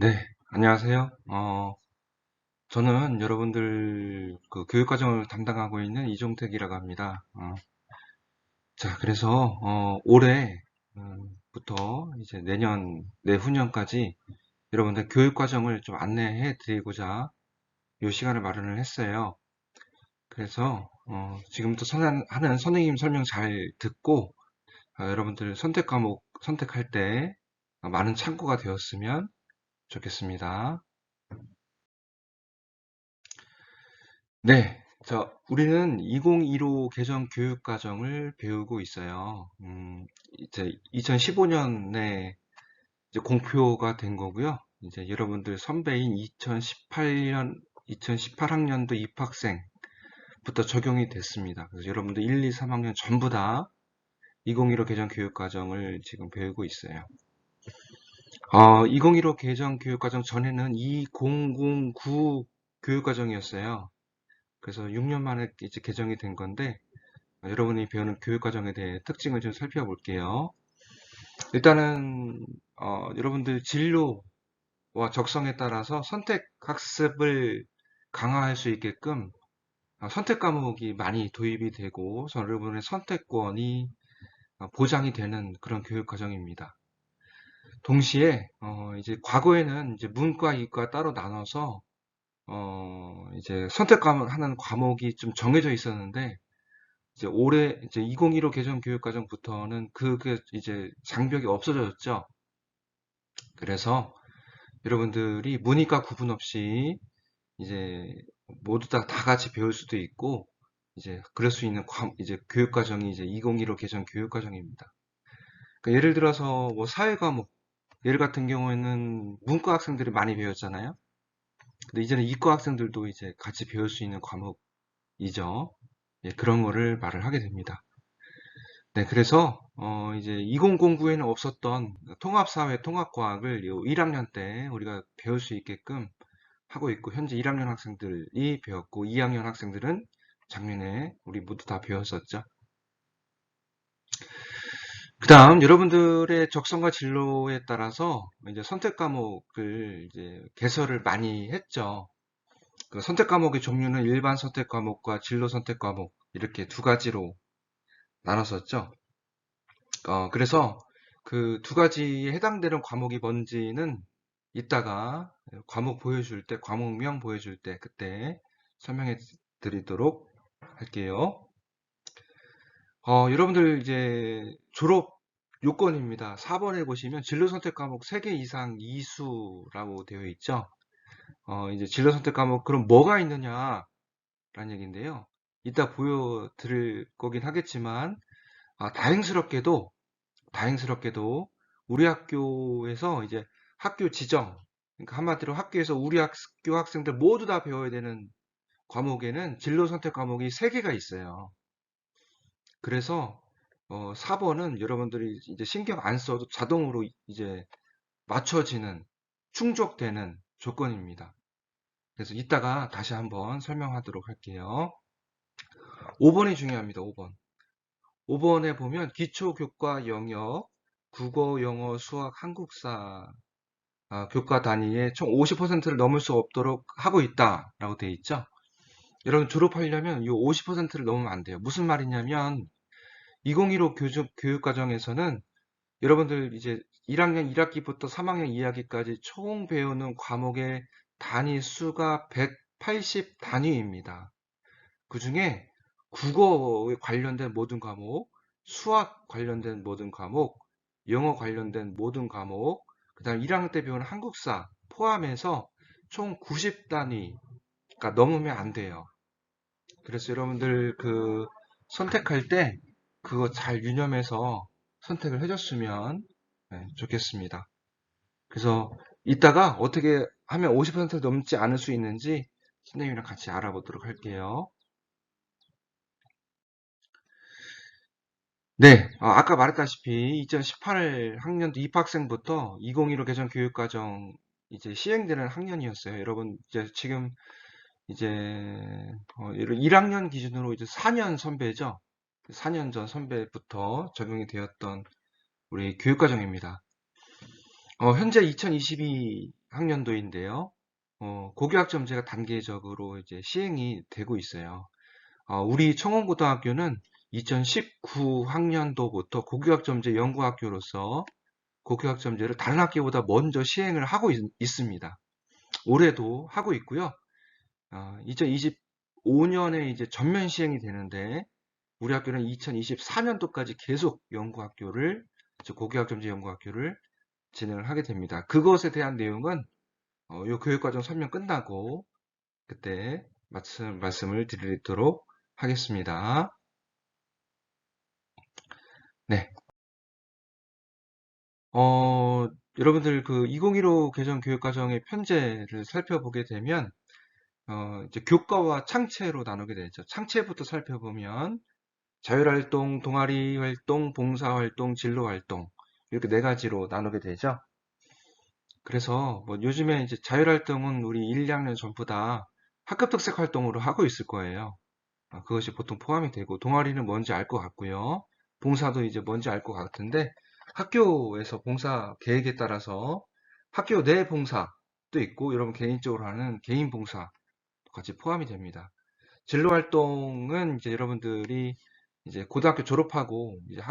네, 안녕하세요. 저는 여러분들 그 교육과정을 담당하고 있는 이종택이라고 합니다. 자, 그래서 올해 부터 이제 내후년까지 여러분들 교육과정을 좀 안내해 드리고자 이 시간을 마련을 했어요. 그래서 지금부터 하는 선생님 설명 잘 듣고 여러분들 선택 과목 선택할 때 많은 참고가 되었으면 좋겠습니다. 네, 우리는 2015 개정 교육과정을 배우고 있어요. 이제 2015년에 이제 공표가 된 거고요. 이제 여러분들 선배인 2018학년도 입학생부터 적용이 됐습니다. 그래서 여러분들 1, 2, 3학년 전부 다 2015 개정 교육과정을 지금 배우고 있어요. 2015 개정 교육과정 전에는 2009 교육과정이었어요. 그래서 6년 만에 이제 개정이 된 건데, 여러분이 배우는 교육과정에 대해 특징을 좀 살펴볼게요. 일단은 여러분들 진로와 적성에 따라서 선택 학습을 강화할 수 있게끔 선택 과목이 많이 도입이 되고 여러분의 선택권이 보장이 되는 그런 교육과정입니다. 동시에 이제 과거에는 이제 문과, 이과 따로 나눠서 이제 선택 과목 하는 과목이 좀 정해져 있었는데 이제 올해 이제 2015 개정 교육과정부터는 그게 이제 장벽이 없어졌죠. 그래서 여러분들이 문이과 구분 없이 이제 모두 다 같이 배울 수도 있고 이제 그럴 수 있는 이제 교육과정이 이제 2015 개정 교육과정입니다. 그러니까 예를 들어서 뭐 사회 과목 예를 같은 경우에는 문과 학생들이 많이 배웠잖아요. 근데 이제는 이과 학생들도 이제 같이 배울 수 있는 과목이죠. 예, 그런 거를 말을 하게 됩니다. 네, 그래서 이제 2009에는 없었던 통합사회, 통합과학을 1학년 때 우리가 배울 수 있게끔 하고 있고 현재 1학년 학생들이 배웠고 2학년 학생들은 작년에 우리 모두 다 배웠었죠. 그 다음 여러분들의 적성과 진로에 따라서 이제 선택 과목을 이제 개설을 많이 했죠. 그 선택 과목의 종류는 일반 선택 과목과 진로 선택 과목 이렇게 두 가지로 나눴었죠. 그래서 그 두 가지에 해당되는 과목이 뭔지는 이따가 과목명 보여줄 때 그때 설명해 드리도록 할게요. 여러분들 이제 졸업 요건입니다. 4번에 보시면 진로 선택 과목 3개 이상 이수라고 되어 있죠. 이제 진로 선택 과목 그럼 뭐가 있느냐라는 얘기인데요. 이따 보여드릴 거긴 하겠지만 다행스럽게도 우리 학교에서 이제 학교 지정, 그러니까 한마디로 학교에서 우리 학교 학생들 모두 다 배워야 되는 과목에는 진로 선택 과목이 3개가 있어요. 그래서 4번은 여러분들이 이제 신경 안 써도 자동으로 이제 맞춰지는, 충족되는 조건입니다. 그래서 이따가 다시 한번 설명하도록 할게요. 5번이 중요합니다. 5번. 5번에 보면 기초교과 영역, 국어, 영어, 수학, 한국사 교과 단위의 총 50%를 넘을 수 없도록 하고 있다라고 되어 있죠. 여러분 졸업하려면 이 50%를 넘으면 안 돼요. 무슨 말이냐면 2015 교육과정에서는 여러분들 이제 1학년 1학기부터 3학년 2학기까지 총 배우는 과목의 단위 수가 180 단위입니다. 그 중에 국어에 관련된 모든 과목, 수학 관련된 모든 과목, 영어 관련된 모든 과목, 그 다음 1학년 때 배우는 한국사 포함해서 총 90단위가 넘으면 안 돼요. 그래서 여러분들 그 선택할 때 그거 잘 유념해서 선택을 해줬으면 좋겠습니다. 그래서 이따가 어떻게 하면 50% 넘지 않을 수 있는지 선생님이랑 같이 알아보도록 할게요. 네, 아까 말했다시피 2018 학년도 입학생부터 2015 개정 교육과정 이제 시행되는 학년이었어요. 여러분 이제 지금 이제 1학년 기준으로 이제 4년 선배죠. 4년 전 선배부터 적용이 되었던 우리 교육과정입니다. 현재 2022 학년도인데요. 고교학점제가 단계적으로 이제 시행이 되고 있어요. 우리 청원고등학교는 2019 학년도부터 고교학점제 연구학교로서 고교학점제를 다른 학교보다 먼저 시행을 하고 있습니다. 올해도 하고 있고요. 2025년에 이제 전면 시행이 되는데 우리 학교는 2024년도까지 계속 연구학교를, 고교학점제 연구학교를 진행을 하게 됩니다. 그것에 대한 내용은 요 교육과정 설명 끝나고 그때 말씀을 드리도록 하겠습니다. 네. 여러분들 그 2015 개정 교육과정의 편제를 살펴보게 되면 이제 교과와 창체로 나누게 되죠. 창체부터 살펴보면 자율활동, 동아리활동, 봉사활동, 진로활동 이렇게 네 가지로 나누게 되죠. 그래서 뭐 요즘에 이제 자율활동은 우리 1, 2학년 전부 다 학급 특색 활동으로 하고 있을 거예요. 그것이 보통 포함이 되고 동아리는 뭔지 알 것 같고요. 봉사도 이제 뭔지 알 것 같은데 학교에서 봉사 계획에 따라서 학교 내 봉사도 있고 여러분 개인적으로 하는 개인 봉사 같이 포함이 됩니다. 진로 활동은 이제 여러분들이 이제 고등학교 졸업하고 이제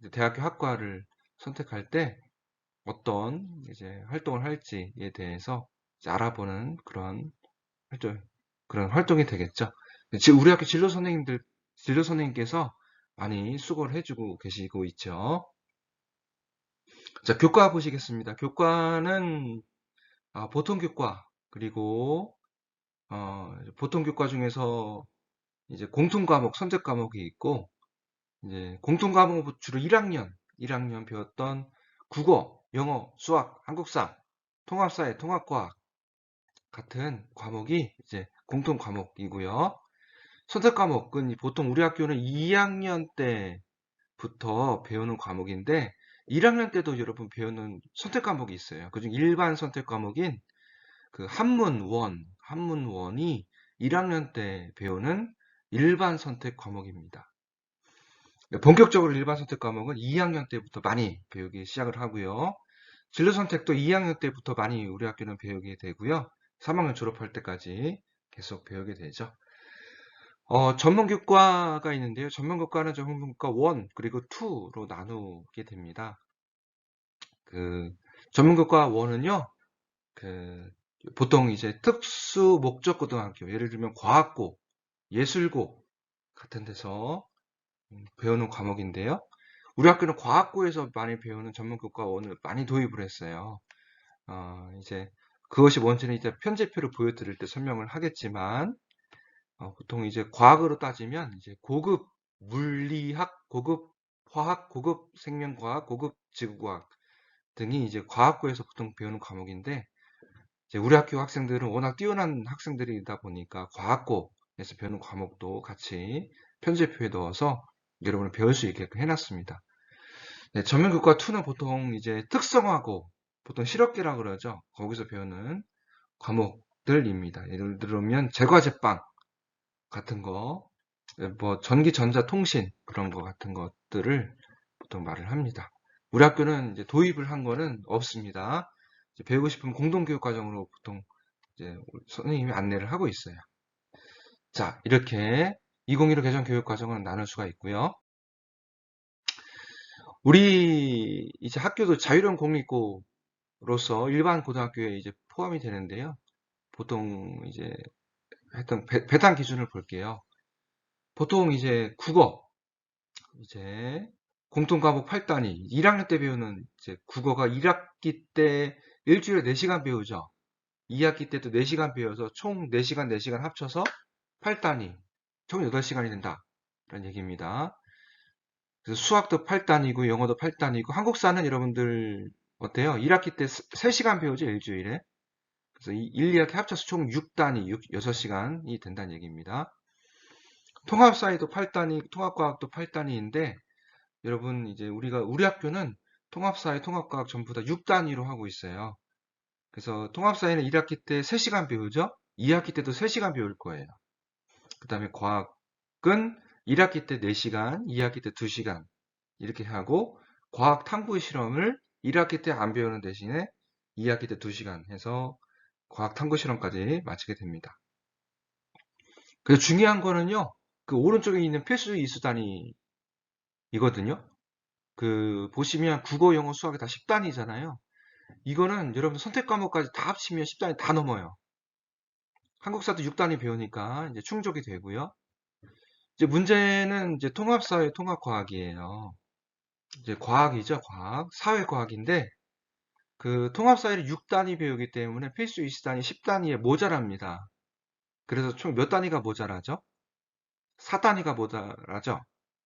이제 대학교 학과를 선택할 때 어떤 이제 활동을 할지에 대해서 이제 알아보는 그런 활동이 되겠죠. 지금 우리 학교 진로 선생님께서 많이 수고를 해주고 계시고 있죠. 자, 교과 보시겠습니다. 교과는 보통 교과 그리고 보통 교과 중에서 이제 공통 과목, 선택 과목이 있고 이제 공통 과목은 주로 1학년 배웠던 국어, 영어, 수학, 한국사, 통합사회, 통합과학 같은 과목이 이제 공통 과목이고요. 선택 과목은 보통 우리 학교는 2학년 때부터 배우는 과목인데 1학년 때도 여러분 배우는 선택 과목이 있어요. 그중 일반 선택 과목인 그 한문원이 1학년 때 배우는 일반 선택 과목입니다. 본격적으로 일반 선택 과목은 2학년 때부터 많이 배우기 시작을 하고요. 진로 선택도 2학년 때부터 많이 우리 학교는 배우게 되고요. 3학년 졸업할 때까지 계속 배우게 되죠. 전문교과가 있는데요. 전문교과는 전문교과 1 그리고 2로 나누게 됩니다. 그 전문교과 1은요. 그 보통 이제 특수 목적 고등학교, 예를 들면 과학고, 예술고 같은 데서 배우는 과목인데요. 우리 학교는 과학고에서 많이 배우는 전문교과 1을 많이 도입을 했어요. 이제 그것이 뭔지는 이제 편제표를 보여드릴 때 설명을 하겠지만 보통 이제 과학으로 따지면 이제 고급 물리학, 고급 화학, 고급 생명과학, 고급 지구과학 등이 이제 과학고에서 보통 배우는 과목인데 이제 우리 학교 학생들은 워낙 뛰어난 학생들이다 보니까 과학고에서 배우는 과목도 같이 편제표에 넣어서 여러분을 배울 수 있게끔 해놨습니다. 네, 전문교과 2는 보통 이제 특성화고 보통 실업계라 그러죠. 거기서 배우는 과목들입니다. 예를 들면 제과제빵 같은 거, 뭐 전기, 전자, 통신 그런 거 같은 것들을 보통 말을 합니다. 우리 학교는 이제 도입을 한 거는 없습니다. 이제 배우고 싶으면 공동교육 과정으로 보통 이제 선생님이 안내를 하고 있어요. 자, 이렇게 2015 개정 교육 과정을 나눌 수가 있고요. 우리 이제 학교도 자율형 공립고로서 일반 고등학교에 이제 포함이 되는데요. 보통 이제 했던 배당 기준을 볼게요. 보통 이제 국어, 이제 공통 과목 8단위, 1학년 때 배우는 이제 국어가 1학기 때 일주일에 4시간 배우죠. 2학기 때도 4시간 배워서 총 4시간, 4시간 합쳐서 8단위, 총 8시간이 된다. 라는 얘기입니다. 그래서 수학도 8단위고 영어도 8단위고 한국사는 여러분들 어때요? 1학기 때 3시간 배우죠, 일주일에. 그래서 1, 2학기 합쳐서 총 6단위, 6시간이 된다는 얘기입니다. 통합사회도 8단위, 통합과학도 8단위인데 여러분 이제 우리 학교는 통합사회, 통합과학 전부 다 6단위로 하고 있어요. 그래서 통합사회는 1학기 때 3시간 배우죠? 2학기 때도 3시간 배울 거예요. 그 다음에 과학은 1학기 때 4시간, 2학기 때 2시간 이렇게 하고 과학 탐구 실험을 1학기 때 안 배우는 대신에 2학기 때 2시간 해서 과학 탐구 실험까지 마치게 됩니다. 그래서 중요한 거는요, 그 오른쪽에 있는 필수 이수 단위이거든요. 그 보시면 국어, 영어, 수학이 다 10단위잖아요. 이거는 여러분 선택 과목까지 다 합치면 10단위 다 넘어요. 한국사도 6단위 배우니까 이제 충족이 되고요. 이제 문제는 이제 통합사회, 통합과학이에요. 이제 과학이죠, 과학. 사회과학인데 그 통합사회를 6단위 배우기 때문에 필수 20단위, 10단위에 모자랍니다. 그래서 총 몇 단위가 모자라죠? 4단위가 모자라죠?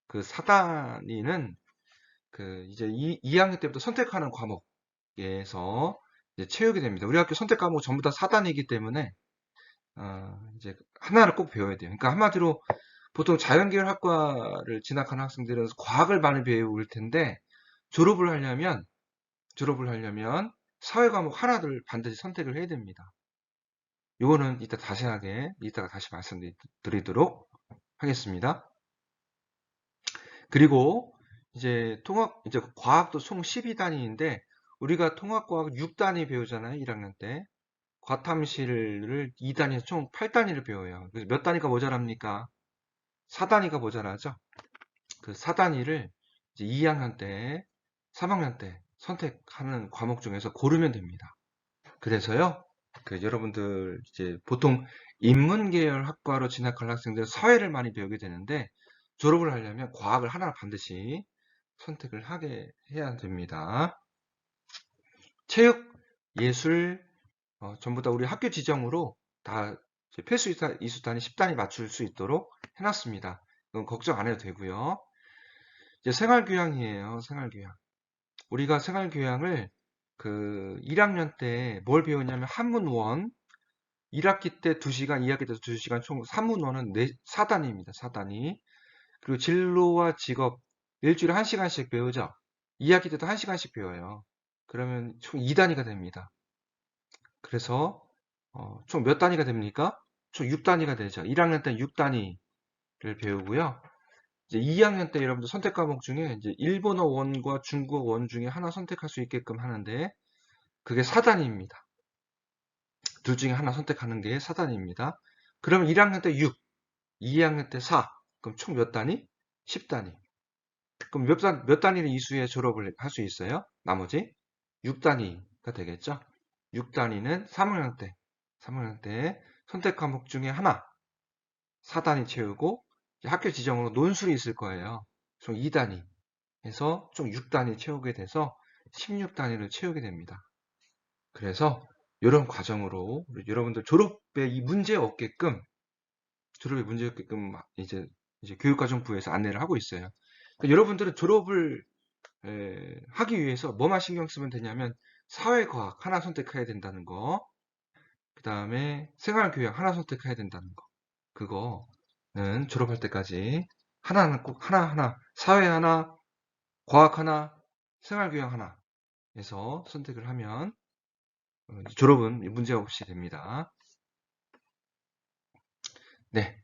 그 4단위는 그 이제 2학년 때부터 선택하는 과목에서 이제 채우게 됩니다. 우리 학교 선택 과목 전부 다 4단위이기 때문에 이제 하나를 꼭 배워야 돼요. 그러니까 한마디로 보통 자연계열 학과를 진학하는 학생들은 과학을 많이 배울 텐데 졸업을 하려면 사회 과목 하나를 반드시 선택을 해야 됩니다. 이거는 이따 자세하게 이따가 다시 말씀드리도록 하겠습니다. 그리고 이제 이제 과학도 총 12단위인데 우리가 통합과학 6단위 배우잖아요. 1학년 때. 과탐실을 2단위에서 총 8단위를 배워요. 그래서 몇 단위가 모자랍니까? 4단위가 모자라죠. 그 4단위를 이제 2학년 때, 3학년 때 선택하는 과목 중에서 고르면 됩니다. 그래서요, 그 여러분들 이제 보통 인문계열 학과로 진학할 학생들 사회를 많이 배우게 되는데 졸업을 하려면 과학을 하나 반드시 선택을 하게 해야 됩니다. 체육, 예술, 전부 다 우리 학교 지정으로 다 필수 이수단위 10단위 맞출 수 있도록 해놨습니다. 이건 걱정 안 해도 되고요. 이제 생활교양이에요. 생활교양. 우리가 생활교양을 그 1학년 때 뭘 배우냐면 한문원 1학기 때 2시간, 2학기 때 2시간 총 한문원은 4단위입니다. 4단위. 그리고 진로와 직업 일주일에 1시간씩 배우죠. 2학기 때도 1시간씩 배워요. 그러면 총 2단위가 됩니다. 그래서 총 몇 단위가 됩니까? 총 6단위가 되죠. 1학년 때 6단위를 배우고요. 이제 2학년 때 여러분들 선택 과목 중에 이제 일본어 원과 중국어 원 중에 하나 선택할 수 있게끔 하는데 그게 4단위입니다. 둘 중에 하나 선택하는 게 4단위입니다. 그러면 1학년 때 6, 2학년 때 4. 그럼 총 몇 단위? 10단위. 그럼 몇 단위를 이수해 졸업을 할 수 있어요? 나머지 6단위가 되겠죠? 6단위는 3학년 때 선택 과목 중에 하나 4단위 채우고 학교 지정으로 논술이 있을 거예요. 총 2단위 해서 총 6단위 채우게 돼서 16단위를 채우게 됩니다. 그래서 이런 과정으로 여러분들 졸업에 문제 없게끔 이제 교육과정부에서 안내를 하고 있어요. 그러니까 여러분들은 졸업을 하기 위해서 뭐만 신경 쓰면 되냐면 사회과학 하나 선택해야 된다는 거, 그 다음에 생활교양 하나 선택해야 된다는 거, 그거는 졸업할 때까지 하나는 꼭 하나, 사회 하나, 과학 하나, 생활교양 하나 해서 선택을 하면 졸업은 문제 없이 됩니다. 네.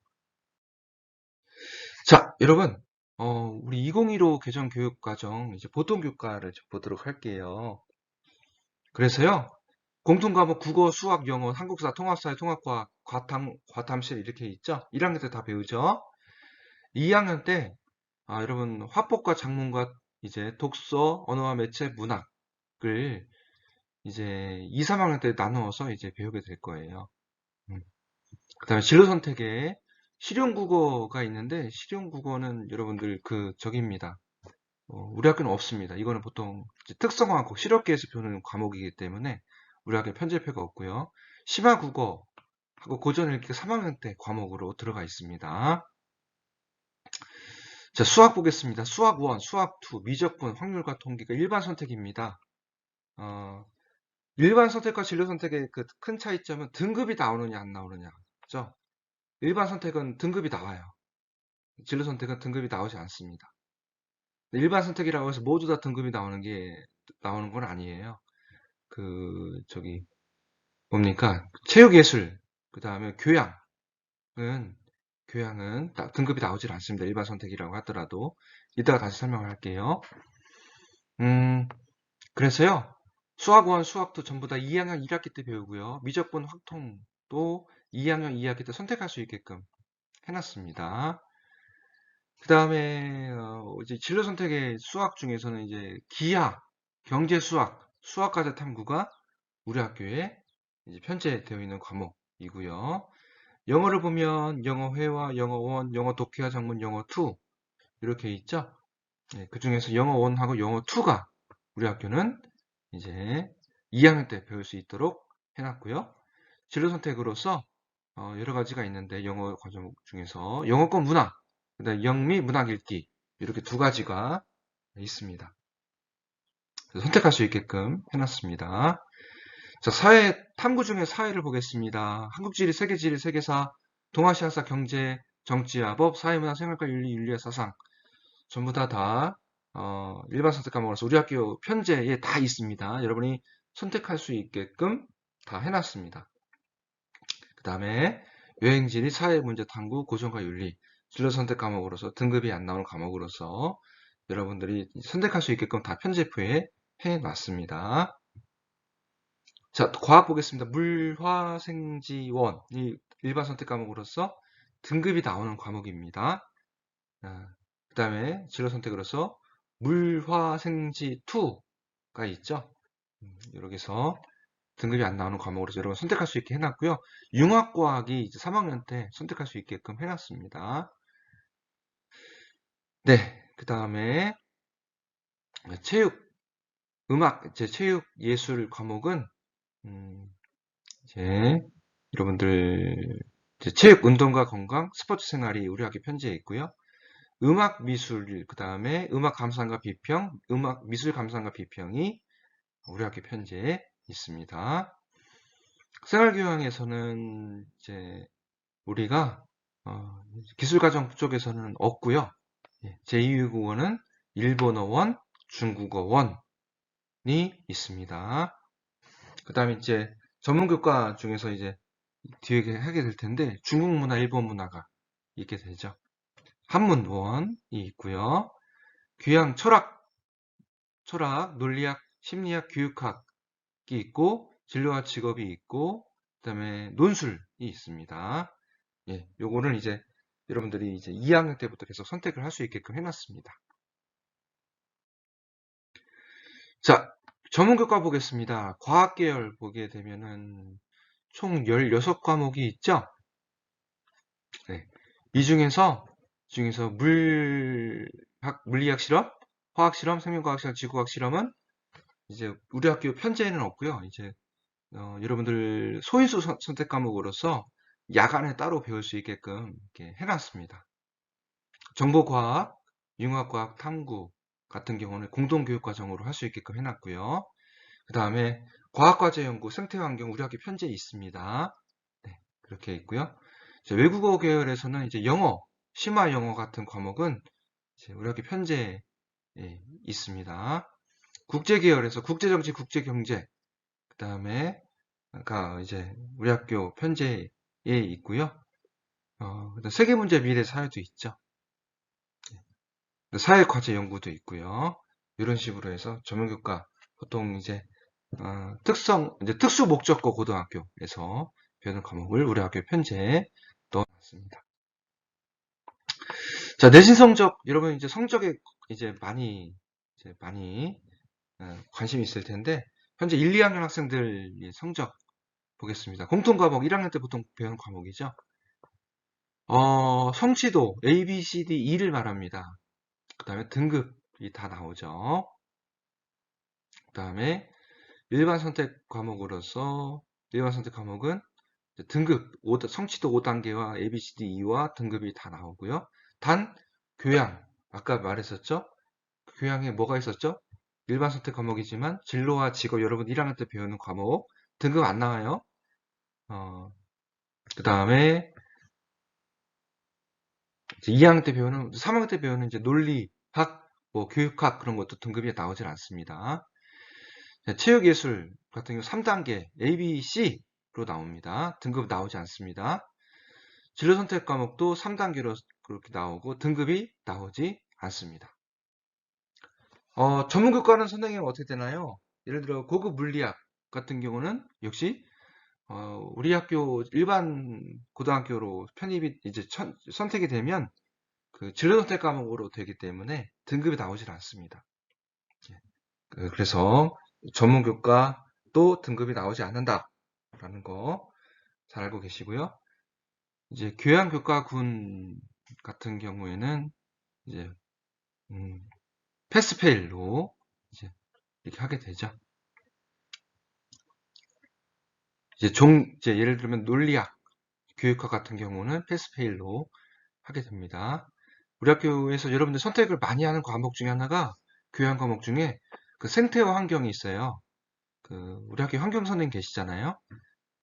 자, 여러분, 우리 2015 개정 교육과정 이제 보통 교과를 보도록 할게요. 그래서요, 공통과목 국어, 수학, 영어, 한국사, 통합사회, 통합과학, 과탐실 이렇게 있죠? 1학년 때 다 배우죠? 2학년 때, 여러분, 화법과 작문과 이제 독서, 언어와 매체, 문학을 이제 2, 3학년 때 나누어서 이제 배우게 될 거예요. 그 다음에 진로 선택에 실용국어가 있는데, 실용국어는 여러분들 저기입니다. 우리 학교는 없습니다. 이거는 보통 특성화고 실업계에서 배우는 과목이기 때문에 우리 학교는 편제표가 없고요. 심화국어하고 고전읽기 3학년 때 과목으로 들어가 있습니다. 자, 수학 보겠습니다. 수학 1, 수학 2, 미적분, 확률과 통계가 일반 선택입니다. 일반 선택과 진로 선택의 그 큰 차이점은 등급이 나오느냐 안 나오느냐. 그죠? 일반 선택은 등급이 나와요. 진로 선택은 등급이 나오지 않습니다. 일반 선택이라고 해서 모두 다 등급이 나오는 건 아니에요. 저기 뭡니까? 체육예술, 그 다음에 교양은 등급이 나오질 않습니다. 일반 선택이라고 하더라도 이따가 다시 설명을 할게요. 그래서요, 수학 1, 수학 2 전부 다 2학년 1학기 때 배우고요. 미적분 확통도 2학년 2학기 때 선택할 수 있게끔 해놨습니다. 그 다음에 이제 진로 선택의 수학 중에서는 이제 기하, 경제 수학, 수학과제 탐구가 우리 학교에 이제 편제되어 있는 과목이고요. 영어를 보면 영어 회화, 영어 원, 영어 독해와 작문, 영어 2 이렇게 있죠. 네, 그 중에서 영어 1하고 영어 2가 우리 학교는 이제 2학년 때 배울 수 있도록 해놨고요. 진로 선택으로서 여러 가지가 있는데 영어 과정 중에서 영어권 문학, 그다음 영미 문학 읽기 이렇게 두 가지가 있습니다. 선택할 수 있게끔 해놨습니다. 자, 사회 탐구 중에 사회를 보겠습니다. 한국지리, 세계지리, 세계사, 동아시아사, 경제, 정치와 법, 사회문화, 생활과 윤리, 윤리와 사상 전부 다 일반 선택 과목으로서 우리 학교 편제에 다 있습니다. 여러분이 선택할 수 있게끔 다 해놨습니다. 그 다음에 여행지리, 사회문제 탐구, 고정과 윤리, 진로 선택 과목으로서 등급이 안 나오는 과목으로서 여러분들이 선택할 수 있게끔 다 편집부에 해놨습니다. 자, 과학 보겠습니다. 물화생지원이 일반 선택 과목으로서 등급이 나오는 과목입니다. 그 다음에 진로 선택으로서 물화생지2가 있죠. 여기서 등급이 안 나오는 과목으로서 여러분 선택할 수 있게 해놨고요. 융합과학이 이제 3학년 때 선택할 수 있게끔 해놨습니다. 네, 그 다음에 체육, 음악, 체육, 예술 과목은 이제 여러분들 이제 체육, 운동과 건강, 스포츠 생활이 우리 학교 편지에 있고요. 음악, 미술, 그 다음에 음악 감상과 비평, 음악, 미술 감상과 비평이 우리 학교 편지에 있습니다. 생활교양에서는 이제 우리가 기술과정 쪽에서는 없고요. 제2외국어는 일본어원, 중국어원이 있습니다. 그 다음에 이제 전문교과 중에서 이제 뒤에 하게 될 텐데 중국 문화, 일본 문화가 있게 되죠. 한문원이 있고요. 교양, 철학, 논리학, 심리학, 교육학이 있고 진로와 직업이 있고 그다음에 논술이 있습니다. 예, 요거는 이제 여러분들이 이제 2학년 때부터 계속 선택을 할 수 있게끔 해놨습니다. 자, 전문교과 보겠습니다. 과학계열 보게 되면은 총 16과목이 있죠? 네. 이 중에서 물리학 실험, 화학 실험, 생명과학 실험, 지구과학 실험은 이제 우리 학교 편제에는 없고요. 이제 여러분들 소인수 선택 과목으로서 야간에 따로 배울 수 있게끔 이렇게 해놨습니다. 정보과학, 융합과학, 탐구 같은 경우는 공동교육과정으로 할 수 있게끔 해놨고요. 그 다음에 과학과제 연구, 생태환경 우리 학교 편제에 있습니다. 네, 그렇게 있고요. 외국어 계열에서는 이제 영어, 심화 영어 같은 과목은 이제 우리 학교 편제에 있습니다. 국제 계열에서 국제정치, 국제경제, 그 다음에 이제 우리 학교 편제에 있고요. 세계문제, 미래, 사회도 있죠. 사회과제 연구도 있고요. 이런 식으로 해서 전문교과 보통 이제 이제 특수 목적고 고등학교에서 배우는 과목을 우리 학교 편제에 넣어놨습니다. 자, 내신 성적 여러분 이제 성적에 이제 많이 관심이 있을 텐데 현재 1, 2학년 학생들 성적 보겠습니다. 공통 과목 1학년 때 보통 배우는 과목이죠. 성취도 A, B, C, D, E를 말합니다. 그 다음에 등급이 다 나오죠. 그 다음에 일반 선택 과목으로서 일반 선택 과목은 등급 성취도 5단계와 A, B, C, D, E와 등급이 다 나오고요. 단 교양 아까 말했었죠. 교양에 뭐가 있었죠? 일반 선택 과목이지만 진로와 직업 여러분 1학년 때 배우는 과목 등급 안 나와요. 그 다음에 2학년 때 배우는 3학년 때 배우는 이제 논리학, 뭐 교육학 그런 것도 등급이 나오질 않습니다. 체육예술 같은 경우 3단계 A, B, C로 나옵니다. 등급 나오지 않습니다. 진로 선택 과목도 3단계로 그렇게 나오고 등급이 나오지 않습니다. 전문교과는 선행이 어떻게 되나요? 예를 들어 고급 물리학 같은 경우는 역시 우리 학교 일반 고등학교로 편입이 이제 선택이 되면 그 진로선택 과목으로 되기 때문에 등급이 나오질 않습니다. 예. 그래서 전문교과도 등급이 나오지 않는다라는 거 잘 알고 계시고요. 이제 교양교과군 같은 경우에는 이제 패스페일로 이제 이렇게 하게 되죠. 이제 예를 들면 논리학, 교육학 같은 경우는 패스페일로 하게 됩니다. 우리 학교에서 여러분들 선택을 많이 하는 과목 중에 하나가 교양 과목 중에 그 생태화 환경이 있어요. 그 우리 학교 환경 선생님 계시잖아요.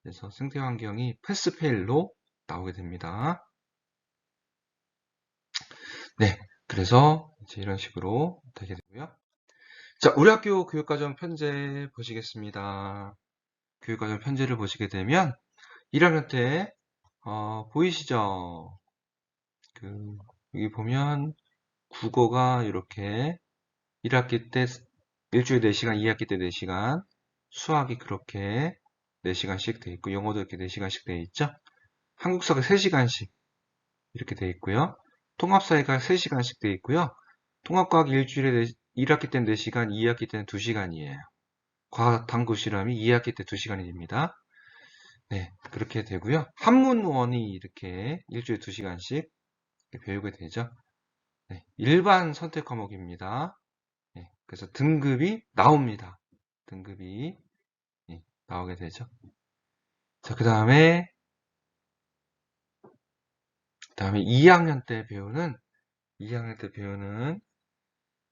그래서 생태화 환경이 패스페일로 나오게 됩니다. 네, 그래서 이제 이런 식으로 되게 되고요. 자, 우리 학교 교육과정 편제 보시겠습니다. 교육과정 편제를 보시게 되면 1학년 때 보이시죠? 여기 보면 국어가 이렇게 1학기 때 일주일에 4시간, 2학기 때 4시간, 수학이 그렇게 4시간씩 돼 있고 영어도 이렇게 4시간씩 돼 있죠. 한국사가 3시간씩 이렇게 돼 있고요. 통합사회가 3시간씩 돼 있고요. 통합과학 일주일에 1학기 때는 4시간, 2학기 때는 2시간이에요. 과학 탐구 실험이 2학기 때 2시간이 됩니다. 네, 그렇게 되고요. 한문원이 이렇게 일주일에 2시간씩 배우게 되죠. 네, 일반 선택 과목입니다. 네, 그래서 등급이 나옵니다. 등급이 나오게 되죠. 자, 그 다음에 2학년 때 배우는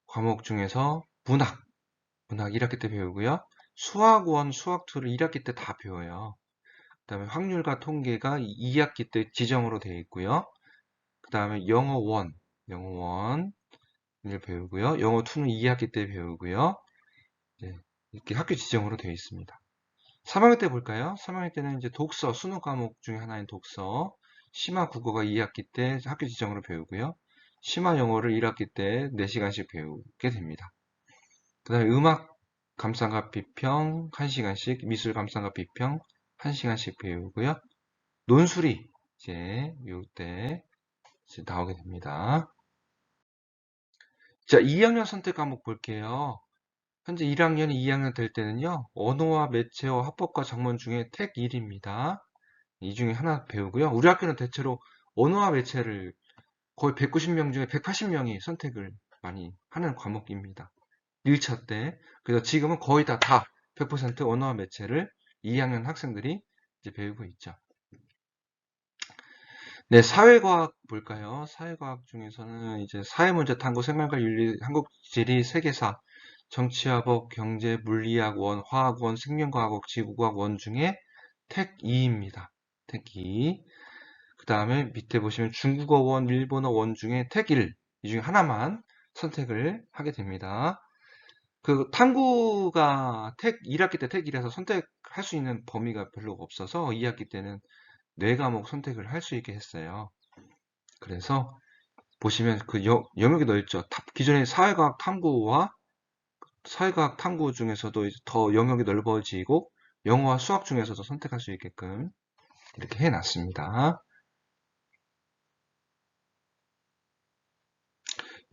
과목 중에서 문학 1학기 때 배우고요. 수학 1, 수학 2를 1학기 때 다 배워요. 그 다음에 확률과 통계가 2학기 때 지정으로 되어 있고요. 그 다음에 영어 1을 배우고요. 영어 2는 2학기 때 배우고요. 네, 이렇게 학교 지정으로 되어 있습니다. 3학년 때 볼까요? 3학년 때는 이제 독서, 수능 과목 중에 하나인 독서, 심화 국어가 2학기 때 학교 지정으로 배우고요. 심화 영어를 1학기 때 4시간씩 배우게 됩니다. 그 다음에 음악 감상과 비평 1시간씩, 미술 감상과 비평 1시간씩 배우고요. 논술이 이제 요때 이제 나오게 됩니다. 자, 2학년 선택 과목 볼게요. 현재 1학년이 2학년 될 때는요, 언어와 매체어 합법과 작문 중에 택 1입니다. 이 중에 하나 배우고요. 우리 학교는 대체로 언어와 매체를 거의 190명 중에 180명이 선택을 많이 하는 과목입니다. 1차 때. 그래서 지금은 거의 다 100% 언어와 매체를 2학년 학생들이 이제 배우고 있죠. 네, 사회과학 볼까요? 사회과학 중에서는 이제 사회문제 탐구, 생활과 윤리, 한국지리, 세계사, 정치와 법, 경제, 물리학 1, 화학 1, 생명과학, 지구과학 1 중에 택 2입니다. 택 2. 그 다음에 밑에 보시면 중국어 1, 일본어 1 중에 택 1. 이 중에 하나만 선택을 하게 됩니다. 그 탐구가 택 1학기 때 택 1에서 선택할 수 있는 범위가 별로 없어서 2학기 때는 4과목 선택을 할 수 있게 했어요. 그래서 보시면 그 영역이 넓죠. 기존의 사회과학 탐구와 사회과학 탐구 중에서도 더 영역이 넓어지고 영어와 수학 중에서도 선택할 수 있게끔 이렇게 해놨습니다.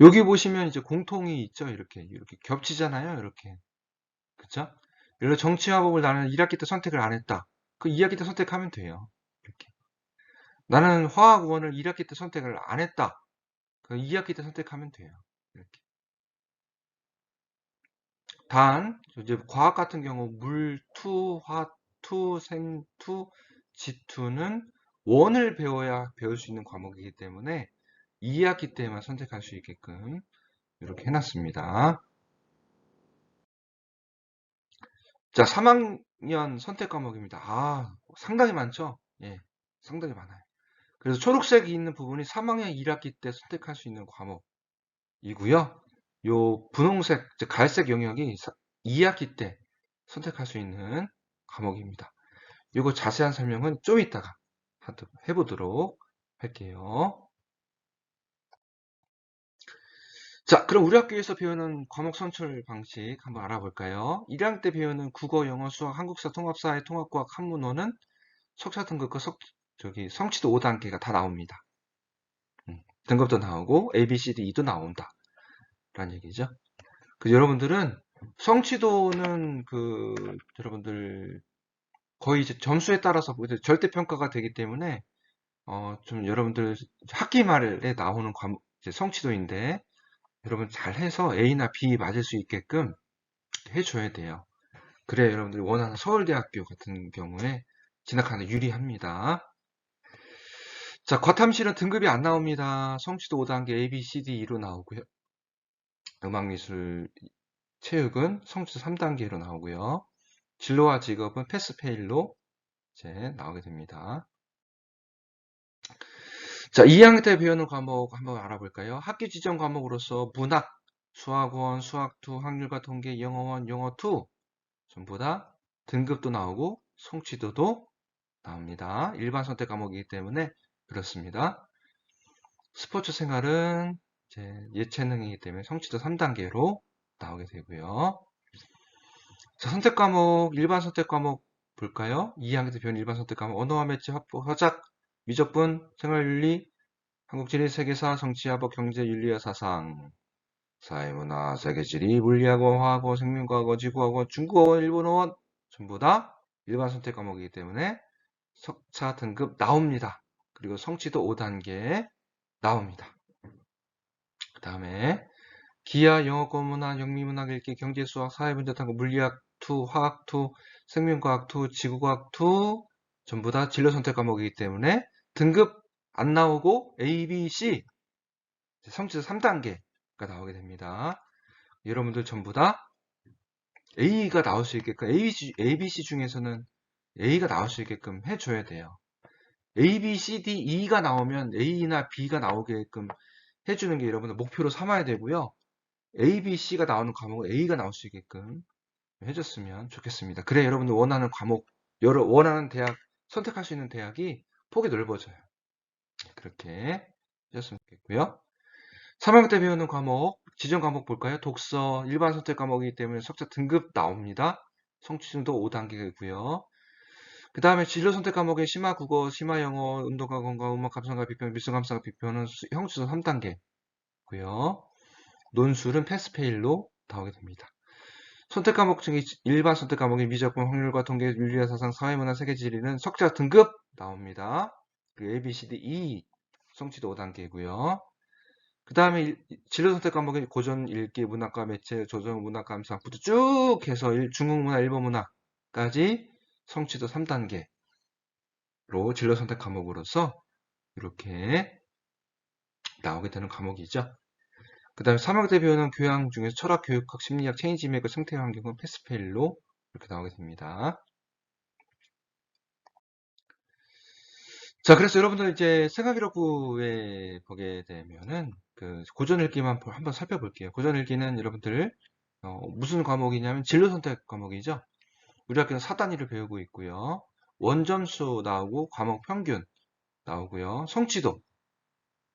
여기 보시면 이제 공통이 있죠. 이렇게 겹치잖아요. 이렇게. 그쵸? 예를 들어 정치화법을 나는 1학기 때 선택을 안 했다. 그 2학기 때 선택하면 돼요. 이렇게. 나는 화학원을 1학기 때 선택을 안 했다. 그 2학기 때 선택하면 돼요. 이렇게. 단, 이제 과학 같은 경우 물2, 화2, 생2, 지2는 원을 배워야 배울 수 있는 과목이기 때문에 2학기 때만 선택할 수 있게끔 이렇게 해놨습니다. 자, 3학년 선택 과목입니다. 상당히 많죠? 예, 상당히 많아요. 그래서 초록색이 있는 부분이 3학년 1학기 때 선택할 수 있는 과목이고요. 요 분홍색, 즉 갈색 영역이 2학기 때 선택할 수 있는 과목입니다. 이거 자세한 설명은 좀 이따가 해보도록 할게요. 자, 그럼 우리 학교에서 배우는 과목 선출 방식 한번 알아볼까요? 1학년 때 배우는 국어, 영어, 수학, 한국사, 통합사회, 통합과학, 한문어는 석사 등급과 성취도 5단계가 다 나옵니다. 등급도 나오고 A, B, C, D, E도 나온다. 라는 얘기죠. 그 여러분들은 성취도는 여러분들 거의 이제 점수에 따라서 절대평가가 되기 때문에 좀 여러분들 학기 말에 나오는 과목 이제 성취도인데 여러분 잘해서 A나 B 맞을 수 있게끔 해줘야 돼요. 그래야 여러분들이 원하는 서울대학교 같은 경우에 진학하는 데 유리합니다. 자, 과탐실은 등급이 안 나옵니다. 성취도 5단계 A, B, C, D, E로 나오고요. 음악미술, 체육은 성취도 3단계로 나오고요. 진로와 직업은 패스페일로 이제 나오게 됩니다. 자, 2학년 때 배우는 과목 한번 알아볼까요? 학기 지정 과목으로서 문학, 수학원, 수학2, 확률과 통계, 영어원, 영어2 전부 다 등급도 나오고 성취도도 나옵니다. 일반 선택 과목이기 때문에 그렇습니다. 스포츠 생활은 이제 예체능이기 때문에 성취도 3단계로 나오게 되고요. 자, 선택 과목, 일반 선택 과목 볼까요? 2학년 때 배우는 일반 선택 과목, 언어와 매체, 확보, 화작, 미적분, 생활윤리, 한국지리, 세계사, 정치화법, 경제, 윤리와 사상, 사회문화, 세계지리, 물리학원, 화학원, 생명과학원, 지구학원, 중국어원, 일본어원 전부 다 일반 선택 과목이기 때문에 석차 등급 나옵니다. 그리고 성취도 5단계 나옵니다. 그 다음에 기하, 영어, 국문학, 영미문학, 읽기, 경제, 수학, 사회문제, 탐구, 물리학 2, 화학 2, 생명과학 2, 지구과학 2 전부 다 진로 선택 과목이기 때문에 등급 안 나오고 A, B, C 성취도 3단계가 나오게 됩니다. 여러분들 전부 다 A가 나올 수 있게끔 A, B, C 중에서는 A가 나올 수 있게끔 해줘야 돼요. A, B, C, D, E가 나오면 A나 B가 나오게끔 해주는 게 여러분들 목표로 삼아야 되고요. A, B, C가 나오는 과목은 A가 나올 수 있게끔 해줬으면 좋겠습니다. 그래 여러분들 원하는 과목, 원하는 대학, 선택할 수 있는 대학이 폭이 넓어져요. 그렇게 해줬으면 좋겠고요. 3학년 때 배우는 과목, 지정 과목 볼까요? 독서, 일반 선택 과목이기 때문에 석사 등급 나옵니다. 성취도 5단계이고요. 그 다음에 진로 선택 과목의 심화 국어, 심화 영어, 운동과 건강, 음악 감상과 비평, 미술 감상과 비평은 형수도 3단계고요. 논술은 패스페일로 나오게 됩니다. 선택 과목 중에 일반 선택 과목인 미적분, 확률과 통계, 윤리와 사상, 사회문화, 세계지리는 석자 등급 나옵니다. 그 A, B, C, D, E 성취도 5단계고요. 그 다음에 진로 선택 과목인 고전 읽기, 문학과 매체, 조정, 문학 감상부터 쭉 해서 중국문화, 일본문화까지 성취도 3단계로 진로 선택 과목으로서 이렇게 나오게 되는 과목이죠. 그 다음에 3학년 때 배우는 교양 중에서 철학, 교육학, 심리학, 체인지 메이커, 생태 환경은 패스페일로 이렇게 나오게 됩니다. 자, 그래서 여러분들 이제 생활기록부에 보게 되면은 그 고전 읽기만 한번 살펴볼게요. 고전 읽기는 여러분들 무슨 과목이냐면 진로 선택 과목이죠. 우리 학교는 4단위를 배우고 있고요. 원점수 나오고 과목 평균 나오고요. 성취도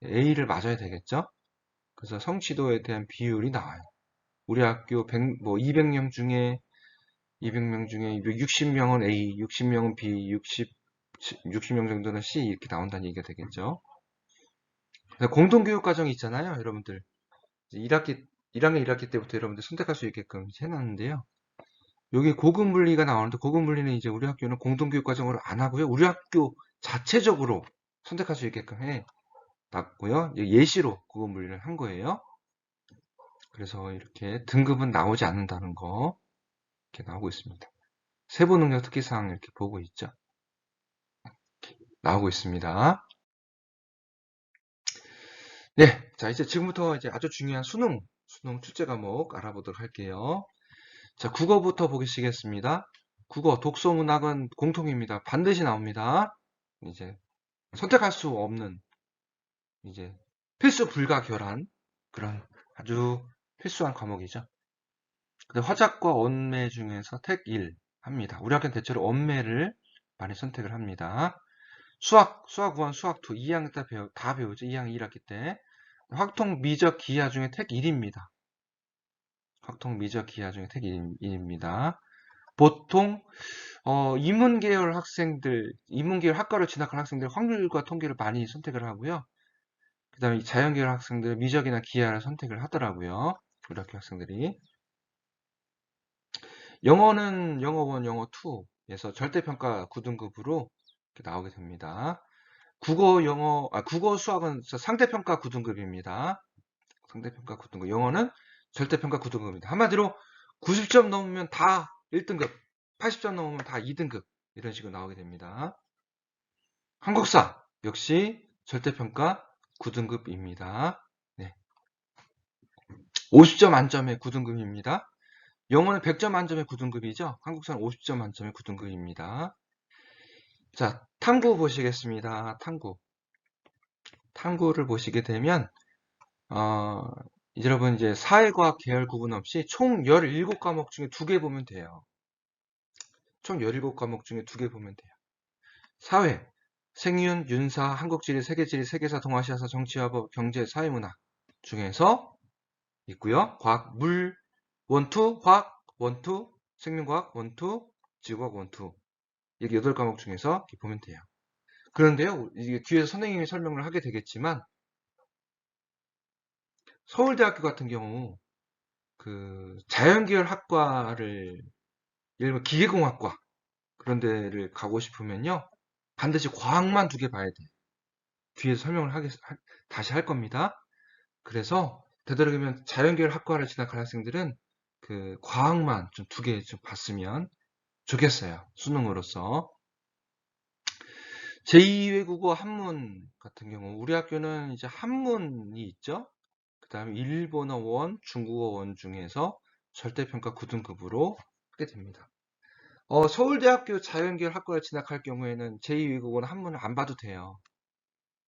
A를 맞아야 되겠죠. 그래서 성취도에 대한 비율이 나와요. 우리 학교 200명 중에 60명은 A, 60명은 B, 60명 정도는 C 이렇게 나온다는 얘기가 되겠죠. 공동교육 과정이 있잖아요, 여러분들. 1학년 1학기 때부터 여러분들 선택할 수 있게끔 해놨는데요. 여기 고급물리가 나오는데 고급물리는 이제 우리 학교는 공동교육 과정으로 안 하고요. 우리 학교 자체적으로 선택할 수 있게끔 해놨고요. 예시로 고급물리를 한 거예요. 그래서 이렇게 등급은 나오지 않는다는 거 이렇게 나오고 있습니다. 세부 능력 특기사항 이렇게 보고 있죠. 나오고 있습니다. 네, 자 이제 지금부터 이제 아주 중요한 수능 출제 과목 알아보도록 할게요. 자, 국어부터 보시겠습니다. 국어, 독서, 문학은 공통입니다. 반드시 나옵니다. 이제 선택할 수 없는 이제 필수 불가결한 그런 아주 필수한 과목이죠. 근데 화작과 언매 중에서 택 1 합니다. 우리 학교는 대체로 언매를 많이 선택을 합니다. 수학 1, 수학 2, 2학년 다 배우죠. 2학년 1학기 때. 확통 미적 기하 중에 택 1입니다. 확통 미적 기하 중에 택 1입니다. 보통 인문계열 학생들, 인문계열 학과로 진학한 학생들 확률과 통계를 많이 선택을 하고요. 그 다음에 자연계열 학생들 미적이나 기하를 선택을 하더라고요. 우리 학교 학생들이. 영어는 영어 1, 영어 2에서 절대평가 9등급으로 이렇게 나오게 됩니다. 국어, 수학은 상대평가 9등급입니다. 상대평가 9등급. 영어는 절대평가 9등급입니다. 한마디로 90점 넘으면 다 1등급, 80점 넘으면 다 2등급 이런 식으로 나오게 됩니다. 한국사 역시 절대평가 9등급입니다. 네. 50점 만점의 9등급입니다. 영어는 100점 만점의 9등급이죠. 한국사는 50점 만점의 9등급입니다. 자, 탐구 보시겠습니다. 탐구를 보시게 되면 여러분 이제 사회과학 계열 구분 없이 총 17과목 중에 2개 보면 돼요. 총 17과목 중에 2개 보면 돼요. 사회, 생윤, 윤사, 한국지리, 세계지리, 세계사, 동아시아사, 정치화법, 경제, 사회문화 중에서 있고요. 과학, 물, 원투, 화학, 원투, 생명과학, 원투, 지구과학, 원투. 이렇게 8과목 중에서 이렇게 보면 돼요. 그런데요, 이게 뒤에서 선생님이 설명을 하게 되겠지만, 서울대학교 같은 경우, 그, 자연계열 학과를, 예를 들면 기계공학과, 그런 데를 가고 싶으면요, 반드시 과학만 2개 봐야 돼요. 뒤에서 설명을 다시 할 겁니다. 그래서, 되도록이면 자연계열 학과를 진학할 학생들은 그, 과학만 좀 2개 좀 봤으면 좋겠어요. 수능으로서. 제2외국어 한문 같은 경우, 우리 학교는 이제 한문이 있죠? 그 다음에 일본어 원, 중국어 원 중에서 절대평가 9등급으로 하게 됩니다. 서울대학교 자연계열 학과를 진학할 경우에는 제2외국어는 한문을 안 봐도 돼요.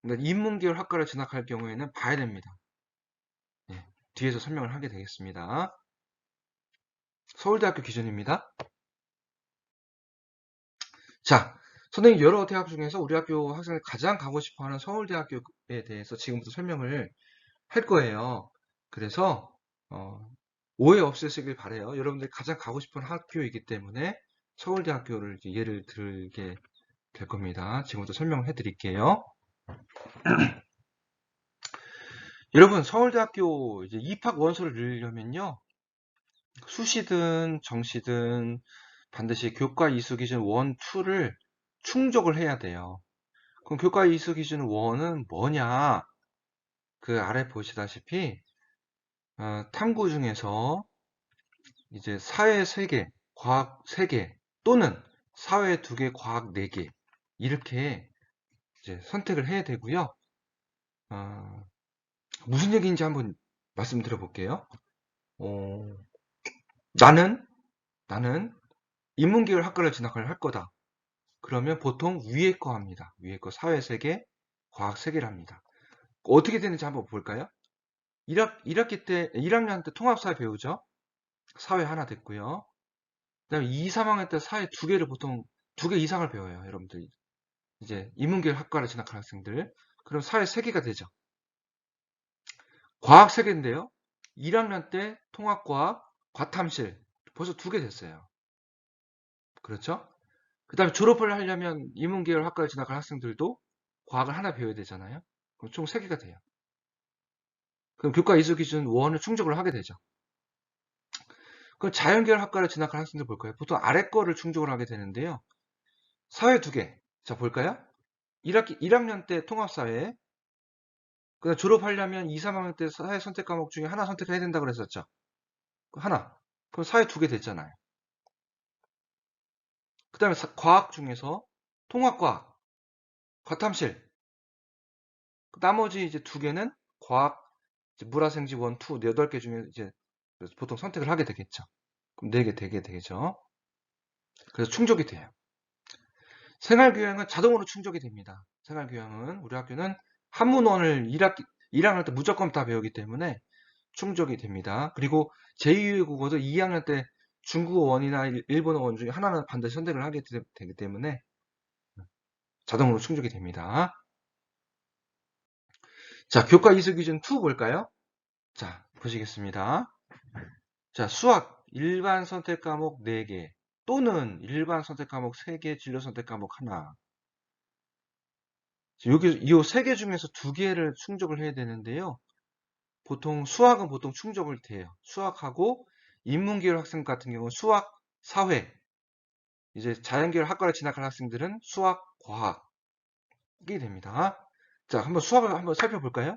근데 인문계열 학과를 진학할 경우에는 봐야 됩니다. 예, 뒤에서 설명을 하게 되겠습니다. 서울대학교 기준입니다. 자, 선생님 여러 대학 중에서 우리 학교 학생이 가장 가고 싶어하는 서울대학교에 대해서 지금부터 설명을 할 거예요. 그래서 오해 없으시길 바래요. 여러분들이 가장 가고 싶은 학교이기 때문에 서울대학교를 예를 들게 될 겁니다. 지금부터 설명을 해드릴게요. 여러분 서울대학교 이제 입학 원서를 넣으려면요, 수시든 정시든 반드시 교과 이수 기준 1, 2를 충족을 해야 돼요. 그럼 교과 이수 기준 1은 뭐냐? 그 아래 보시다시피 탐구 중에서 이제 사회 3개, 과학 3개 또는 사회 2개, 과학 4개 이렇게 이제 선택을 해야 되고요. 무슨 얘기인지 한번 말씀드려 볼게요. 나는 인문계열 학과를 진학을 할 거다. 그러면 보통 위에 거 합니다. 위에 거 사회 3개, 과학 3개를 합니다. 어떻게 되는지 한번 볼까요? 1학년 때 통합사회 배우죠? 사회 하나 됐고요. 그 다음에 2, 3학년 때 사회 2개를 보통 2개 이상을 배워요. 여러분들 이제 인문계열 학과를 진학한 학생들. 그럼 사회 3개가 되죠. 과학 3개인데요. 1학년 때 통합과학, 과탐실 벌써 2개 됐어요. 그렇죠? 그 다음에 졸업을 하려면 인문계열 학과를 진학할 학생들도 과학을 하나 배워야 되잖아요. 그럼 총 3개가 돼요. 그럼 교과 이수 기준 1을 충족을 하게 되죠. 그럼 자연계열 학과를 진학할 학생들 볼까요? 보통 아래 거를 충족을 하게 되는데요. 사회 2개. 자, 볼까요? 1학년 때 통합사회. 그다음 졸업하려면 2, 3학년 때 사회 선택 과목 중에 하나 선택해야 된다고 그랬었죠. 하나. 그럼 사회 2개 됐잖아요. 그 다음에 과학 중에서 통합과학, 과탐실. 나머지 이제 2개는 과학, 물화생지 1, 2, 8개 중에 이제 보통 선택을 하게 되겠죠. 그럼 4개 되게 되겠죠. 그래서 충족이 돼요. 생활교양은 자동으로 충족이 됩니다. 생활교양은 우리 학교는 한문원을 1학년 때 무조건 다 배우기 때문에 충족이 됩니다. 그리고 제2외국어도 2학년 때 중국어 원이나 일본어 원 중에 하나는 반드시 선택을 하게 되기 때문에 자동으로 충족이 됩니다. 자, 교과 이수 기준 2 볼까요? 자, 보시겠습니다. 자, 수학 일반 선택 과목 4개 또는 일반 선택 과목 3개, 진로 선택 과목 하나. 여기 이 3개 중에서 2개를 충족을 해야 되는데요. 보통 수학은 보통 충족을 돼요. 수학하고 인문계열 학생 같은 경우는 수학, 사회, 이제 자연계열 학과를 진학할 학생들은 수학, 과학이 됩니다. 자, 한번 수학을 한번 살펴볼까요?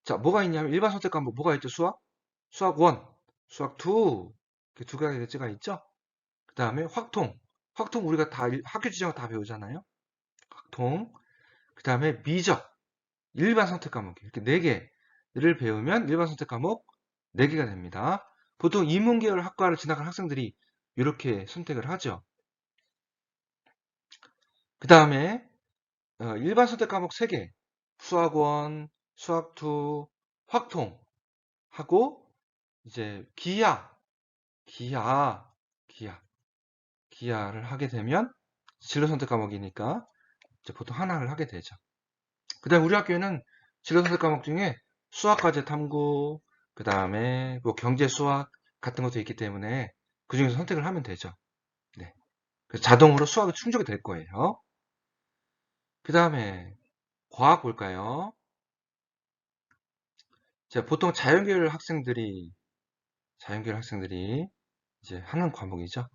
자, 뭐가 있냐면 일반 선택 과목 뭐가 있죠? 수학, 수학 1, 수학 2, 이렇게 2가지가 있죠? 그 다음에 확통, 확통 우리가 다 학교 지정을 다 배우잖아요. 확통, 그 다음에 미적, 일반 선택 과목 이렇게 4개를 배우면 일반 선택 과목 4개가 됩니다. 보통 인문계열 학과를 진학한 학생들이 이렇게 선택을 하죠. 그 다음에 일반 선택 과목 3개, 수학원, 수학2, 확통 하고 이제 기하를 하게 되면 진로 선택 과목이니까 이제 보통 하나를 하게 되죠. 그 다음에 우리 학교에는 진로 선택 과목 중에 수학과제 탐구, 그 다음에 뭐 경제 수학 같은 것도 있기 때문에 그 중에서 선택을 하면 되죠. 네. 그래서 자동으로 수학이 충족이 될 거예요. 그 다음에 과학 볼까요? 자, 보통 자연계열 학생들이 이제 하는 과목이죠.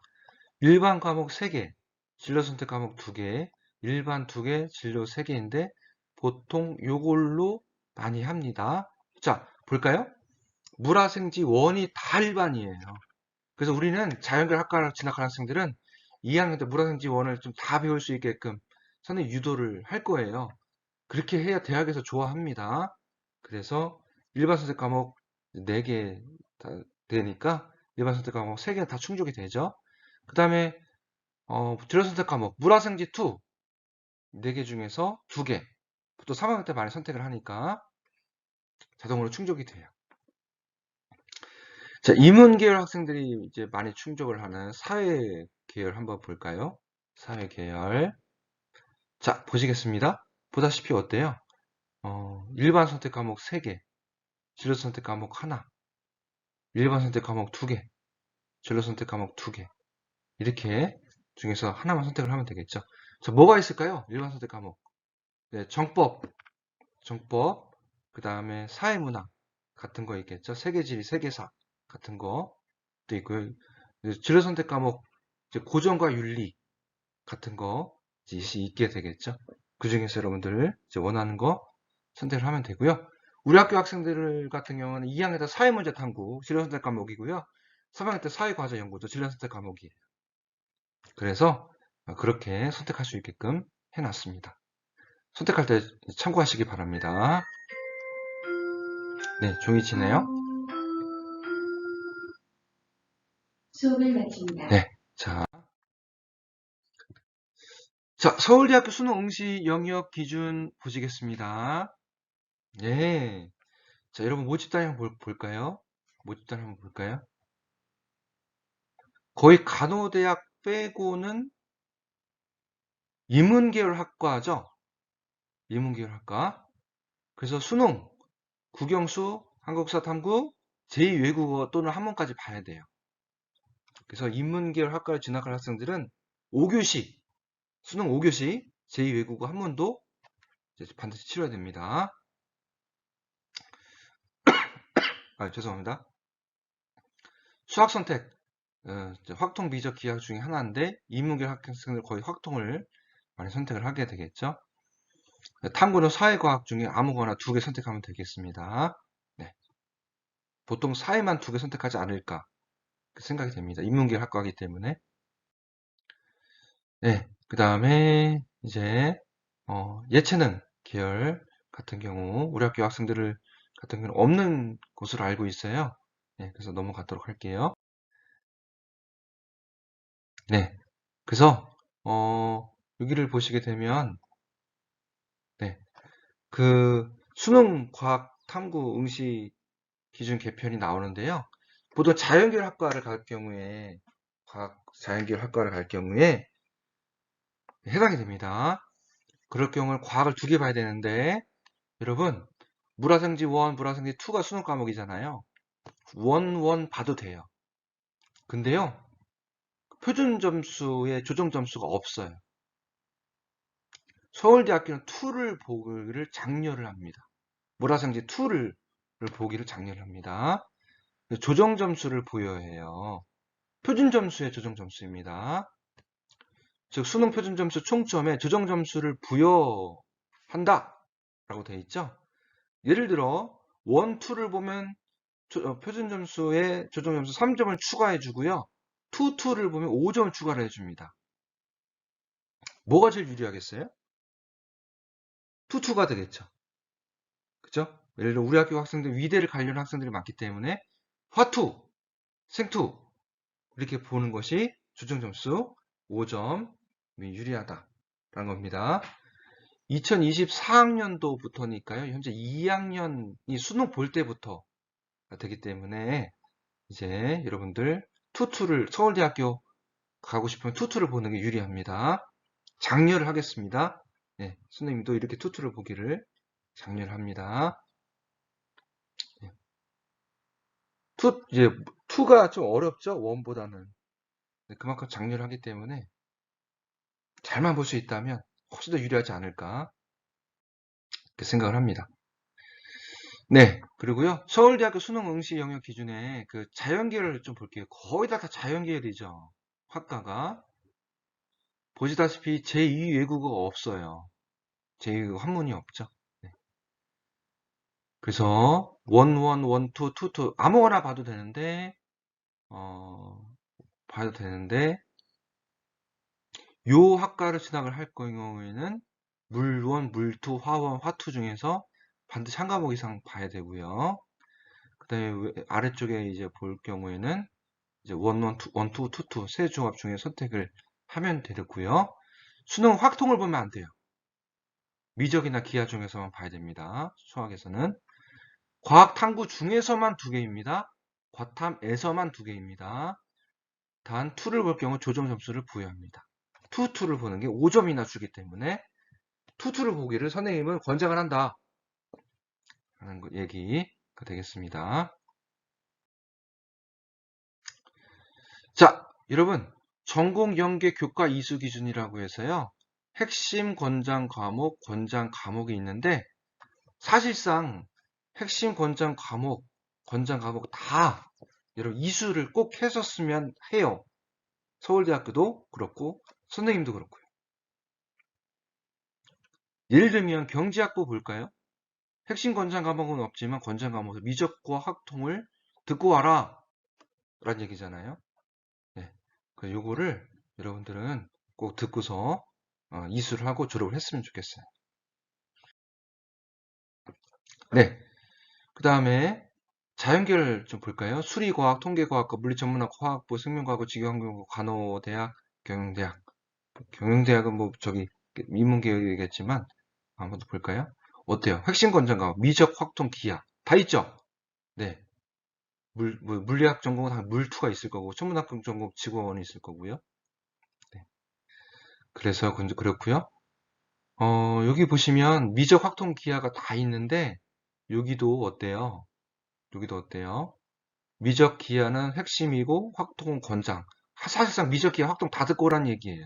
일반 과목 3개, 진로 선택 과목 2개, 일반 2개, 진로 3개인데 보통 요걸로 많이 합니다. 자, 볼까요? 물화생지 원이 다 일반이에요. 그래서 우리는 자연계열 학과를 진학한 학생들은 2학년 때 물화생지 원을 좀 다 배울 수 있게끔 선생님 유도를 할 거예요. 그렇게 해야 대학에서 좋아합니다. 그래서 일반 선택 과목 4개 다 되니까 일반 선택 과목 3개 다 충족이 되죠. 그 다음에 진로 선택 과목 물화생지 2 4개 중에서 2개 또 3학년 때 많이 선택을 하니까 자동으로 충족이 돼요. 자, 인문 계열 학생들이 이제 많이 충족을 하는 사회 계열 한번 볼까요? 사회 계열. 자, 보시겠습니다. 보다시피 어때요? 일반 선택 과목 3개, 진로 선택 과목 하나, 일반 선택 과목 2개, 진로 선택 과목 2개. 이렇게 중에서 하나만 선택을 하면 되겠죠. 자, 뭐가 있을까요? 일반 선택 과목. 네, 정법, 그 다음에 사회문화 같은 거 있겠죠. 세계지리, 세계사 같은 것도 있고요. 진로 선택 과목, 이제 고전과 윤리 같은 거 이제 있게 되겠죠. 그 중에서 여러분들 이제 원하는 거 선택을 하면 되고요. 우리 학교 학생들 같은 경우는 2학년 때 사회문제 탐구 진로 선택 과목이고요. 3학년 때 사회과제 연구도 진로 선택 과목이에요. 그래서 그렇게 선택할 수 있게끔 해놨습니다. 선택할 때 참고하시기 바랍니다. 네, 종이 치네요. 수업을 마칩니다. 네, 자, 서울대학교 수능 응시 영역 기준 보시겠습니다. 네, 자, 여러분 모집단위 한번 볼까요? 모집단위 한번 볼까요? 거의 간호대학 빼고는 인문계열 학과죠. 인문계열 학과. 그래서 수능, 국영수, 한국사 탐구, 제2외국어 또는 한문까지 봐야 돼요. 그래서 인문계열 학과를 진학할 학생들은 5교시, 수능 5교시, 제2외국어 한문도 반드시 치러야 됩니다. 죄송합니다. 수학 선택, 확통 미적 기하 중에 하나인데 인문계열 학생들 거의 확통을 많이 선택을 하게 되겠죠. 탐구는 사회과학 중에 아무거나 2개 선택하면 되겠습니다. 네. 보통 사회만 2개 선택하지 않을까 생각이 됩니다. 인문계열 학과이기 때문에. 네. 그 다음에 이제 예체능 계열 같은 경우 우리 학교 학생들 같은 경우는 없는 것으로 알고 있어요. 네, 그래서 넘어가도록 할게요. 네. 그래서 여기를 보시게 되면 네. 그 수능 과학 탐구 응시 기준 개편이 나오는데요. 보통 자연계열 학과를 갈 경우에 자연계열 학과를 갈 경우에 해당이 됩니다. 그럴 경우는 과학을 2개 봐야 되는데 여러분 물화생지 1, 물화생지 2가 수능 과목이잖아요. 1 봐도 돼요. 근데요, 표준 점수에 조정 점수가 없어요. 서울대학교는 2를 보기를 장려를 합니다. 물화생지 2를 보기를 장려를 합니다. 조정 점수를 부여해요. 표준 점수의 조정 점수입니다. 즉 수능 표준 점수 총점에 조정 점수를 부여한다 라고 되어 있죠. 예를 들어 1, 2를 보면 표준 점수에 조정 점수 3점을 추가해 주고요. 2, 2를 보면 5점을 추가를 해줍니다. 뭐가 제일 유리하겠어요? 2, 2가 되겠죠. 그죠? 예를 들어 우리 학교 학생들 위대를 가려는 학생들이 많기 때문에 화투, 생투 이렇게 보는 것이 조정 점수 5점 유리하다라는 겁니다. 2024학년도부터니까요. 현재 2학년이 수능 볼 때부터 되기 때문에 이제 여러분들 투투를 서울대학교 가고 싶으면 투투를 보는 게 유리합니다. 장려를 하겠습니다. 네, 선생님도 이렇게 투투를 보기를 장려를 합니다. 네. 이제 투가 좀 어렵죠? 원보다는. 네, 그만큼 장려를 하기 때문에 잘만 볼 수 있다면 훨씬 더 유리하지 않을까 이렇게 생각을 합니다. 네, 그리고요. 서울대학교 수능 응시 영역 기준에 그 자연계열을 좀 볼게요. 거의 다 자연계열이죠. 학과가. 보시다시피 제2 외국어가 없어요. 제2 외국어 한문이 없죠. 네. 그래서 1, 1, 1, 2, 2, 2 아무거나 봐도 되는데 요 학과를 진학을 할 경우에는 물1, 물2, 화1, 화2 중에서 반드시 한 과목 이상 봐야 되고요. 그 다음에 아래쪽에 이제 볼 경우에는 이제 1, 1, 2, 2 세 조합 중에 선택을 하면 되고요. 수능 확통을 보면 안 돼요. 미적이나 기하 중에서만 봐야 됩니다. 수학에서는. 과학 탐구 중에서만 2개입니다. 과탐에서만 2개입니다. 단 2를 볼 경우 조정 점수를 부여합니다. 2를 보는 게 5점이나 주기 때문에 2를 보기를 선생님은 권장을 한다. 라는 얘기가 되겠습니다. 자, 여러분 전공 연계 교과 이수 기준이라고 해서요. 핵심 권장 과목이 있는데 사실상 핵심 권장 과목 다 여러분 이수를 꼭 했었으면 해요. 서울대학교도 그렇고 선생님도 그렇고요. 예를 들면 경제학부 볼까요? 핵심 권장 과목은 없지만 권장 과목에서 미적과 확통을 듣고 와라 라는 얘기잖아요. 네. 요거를 여러분들은 꼭 듣고서 이수를 하고 졸업을 했으면 좋겠어요. 네. 그 다음에 자연계열 좀 볼까요? 수리과학, 통계과학과, 물리전문학, 화학부, 생명과학부, 직영경고, 간호대학, 경영대학. 경영대학은 뭐 저기 인문계열이겠지만 한번 더 볼까요? 어때요? 핵심 권장과 미적, 확통, 기하 다 있죠? 네. 물리학 전공은 다 물투가 있을 거고 천문학 전공 지구원이 있을 거고요. 네. 그래서 그렇고요. 여기 보시면 미적, 확통, 기하가 다 있는데 여기도 어때요? 미적 기하는 핵심이고 확통은 권장. 사실상 미적 기하, 확통 다 듣고 오란 얘기예요.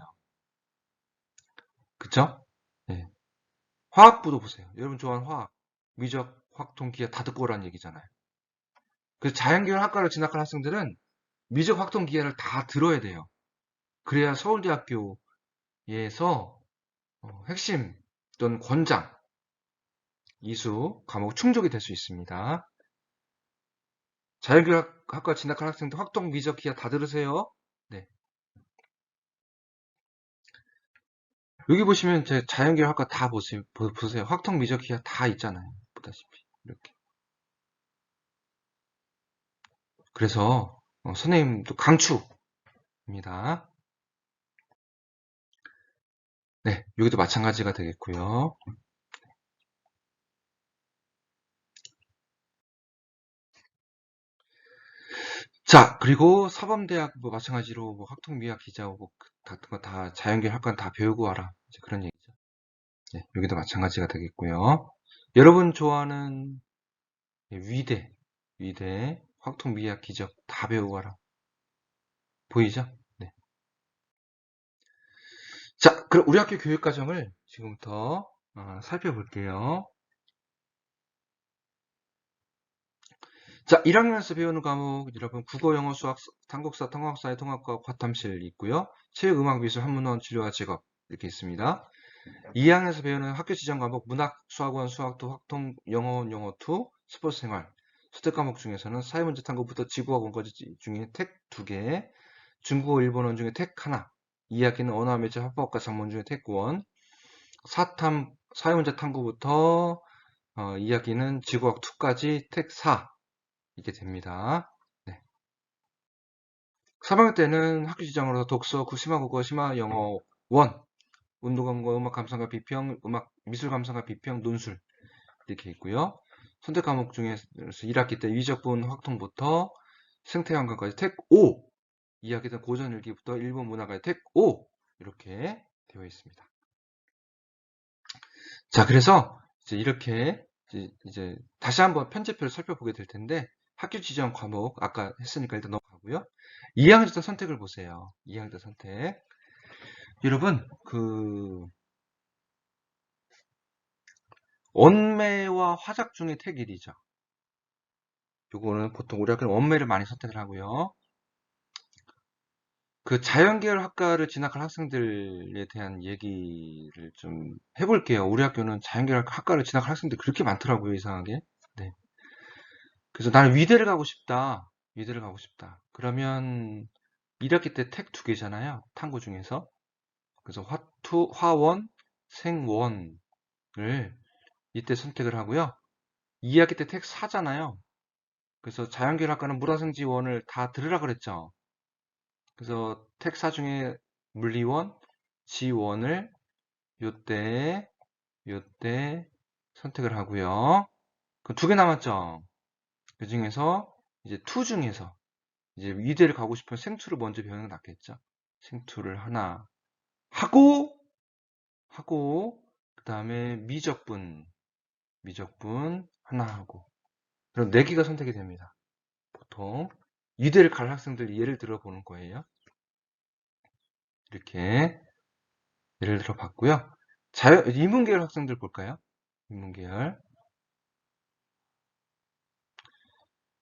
그쵸? 네. 화학부도 보세요. 여러분 좋아하는 화학. 미적, 확통, 기하 다 듣고 오란 얘기잖아요. 그래서 자연계열 학과를 진학한 학생들은 미적, 확통, 기하를 다 들어야 돼요. 그래야 서울대학교에서 핵심 또는 권장, 이수 과목 충족이 될 수 있습니다. 자연계열 학과 진학한 학생들 확통, 미적, 기하 다 들으세요. 네. 여기 보시면 제 자연계열 학과 다 보세요. 확통, 미적, 기하 다 있잖아요. 보다시피 이렇게. 그래서 선생님도 강추입니다. 네, 여기도 마찬가지가 되겠고요. 자, 그리고 사범대학 뭐 마찬가지로 뭐 학통, 미학, 기자 뭐 같은 거 다 자연계열 학과는 다 배우고 와라. 이제 그런 얘기죠. 네, 여기도 마찬가지가 되겠고요. 여러분 좋아하는 위대, 확통, 미학, 기적 다 배우고 가라. 보이죠? 네. 자, 그럼 우리 학교 교육과정을 지금부터 살펴볼게요. 자, 1학년에서 배우는 과목 여러분 국어, 영어, 수학, 한국사, 통합사회, 통합과 과탐실 있고요. 체육, 음악, 미술, 한문원, 진로와 직업 이렇게 있습니다. 2학년에서 배우는 학교 지정 과목 문학, 수학원, 수학2, 확통, 영어, 영어2, 스포츠 생활. 수특 과목 중에서는 사회문제 탐구부터 지구학원까지 중에 택 2개, 중국어, 일본어 중에 택 하나, 2학기는 언어와 매체 합법과 작문 중에 택 1, 사회문제 탐구부터 2학기는 지구학 2까지 택 4, 이게 됩니다. 네. 3학년 때는 학교 지정으로 독서, 심화국어, 심화영어 1, 운동감과 음악 감상과 비평, 음악 미술 감상과 비평, 논술 이렇게 있고요. 선택 과목 중에서 1학기 때 위적분 확통부터 생태환경까지 택 5, 2학기 때 고전일기부터 일본 문화까지 택 5 이렇게 되어 있습니다. 자, 그래서 이렇게 이제 다시 한번 편제표를 살펴보게 될 텐데 학교 지정 과목 아까 했으니까 일단 넘어가고요. 2학년 때 선택을 보세요. 2학년 때 선택. 여러분 원매와 화작 중에 택 1이죠. 요거는 보통 우리 학교는 원매를 많이 선택을 하고요. 그 자연계열 학과를 진학할 학생들에 대한 얘기를 좀 해볼게요. 우리 학교는 자연계열 학과를 진학할 학생들이 그렇게 많더라고요, 이상하게. 네. 그래서 나는 위대를 가고 싶다. 위대를 가고 싶다. 그러면 1학기 때 택 2개잖아요. 탐구 중에서. 그래서 화원, 생원을 이때 선택을 하고요. 2학기 때 택 4잖아요. 그래서 자연계열학과는 물화생지원을 다 들으라 그랬죠. 그래서 택 4 중에 물리원, 지원을 요때 선택을 하고요. 그 2개 남았죠. 그 중에서 이제 2 중에서 이제 위대를 가고 싶으면 생투를 먼저 배우는 게 낫겠죠. 생투를 하나 하고 그 다음에 미적분 하나 하고 그럼 4개가 선택이 됩니다. 보통 위대를 갈 학생들 예를 들어 보는 거예요. 이렇게 예를 들어 봤고요. 인문계열 학생들 볼까요? 인문계열.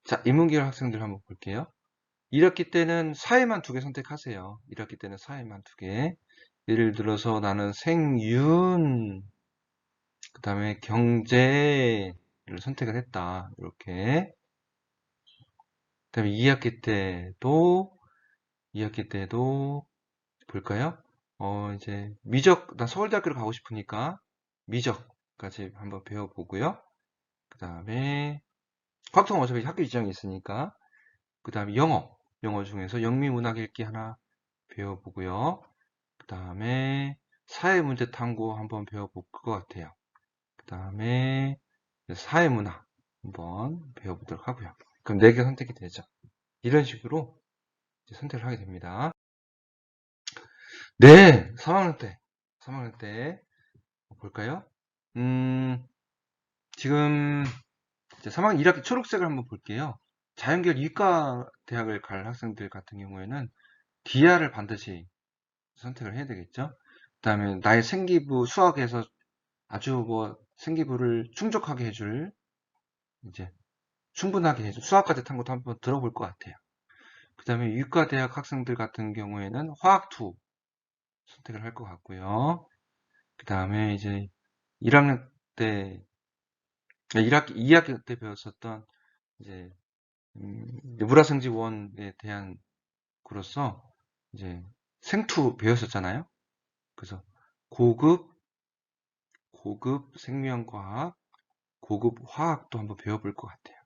자, 인문계열 학생들 한번 볼게요. 1학기 때는 사회만 2개 선택하세요. 1학기 때는 사회만 2개. 예를 들어서 나는 생윤, 그 다음에 경제를 선택을 했다. 이렇게. 그 다음에 2학기 때도 볼까요? 이제 난 서울대학교를 가고 싶으니까 미적까지 한번 배워보고요. 그 다음에 확통 어차피 학교 지정이 있으니까 그 다음에 영어 중에서 영미문학 읽기 하나 배워보고요. 그 다음에 사회문제 탐구 한번 배워볼 것 같아요. 그 다음에 사회문화 한번 배워보도록 하고요. 그럼 4개 선택이 되죠. 이런 식으로 선택을 하게 됩니다. 네, 3학년 때 볼까요? 지금 이제 3학년 1학기 초록색을 한번 볼게요. 자연계열 이과 대학을 갈 학생들 같은 경우에는 기하를 반드시 선택을 해야 되겠죠. 그 다음에 나의 생기부 수학에서 아주 생기부를 충족하게 해줄 이제 충분하게 해줄 수학까지 탄 것도 한번 들어볼 것 같아요. 그 다음에 유과대학 학생들 같은 경우에는 화학2 선택을 할 것 같고요. 그 다음에 이제 1학년 때 2학기 때 배웠었던 이제 물화생지원에 대한 그로서 이제 생투 배웠었잖아요. 그래서 고급 생명과학, 고급 화학도 한번 배워볼 것 같아요.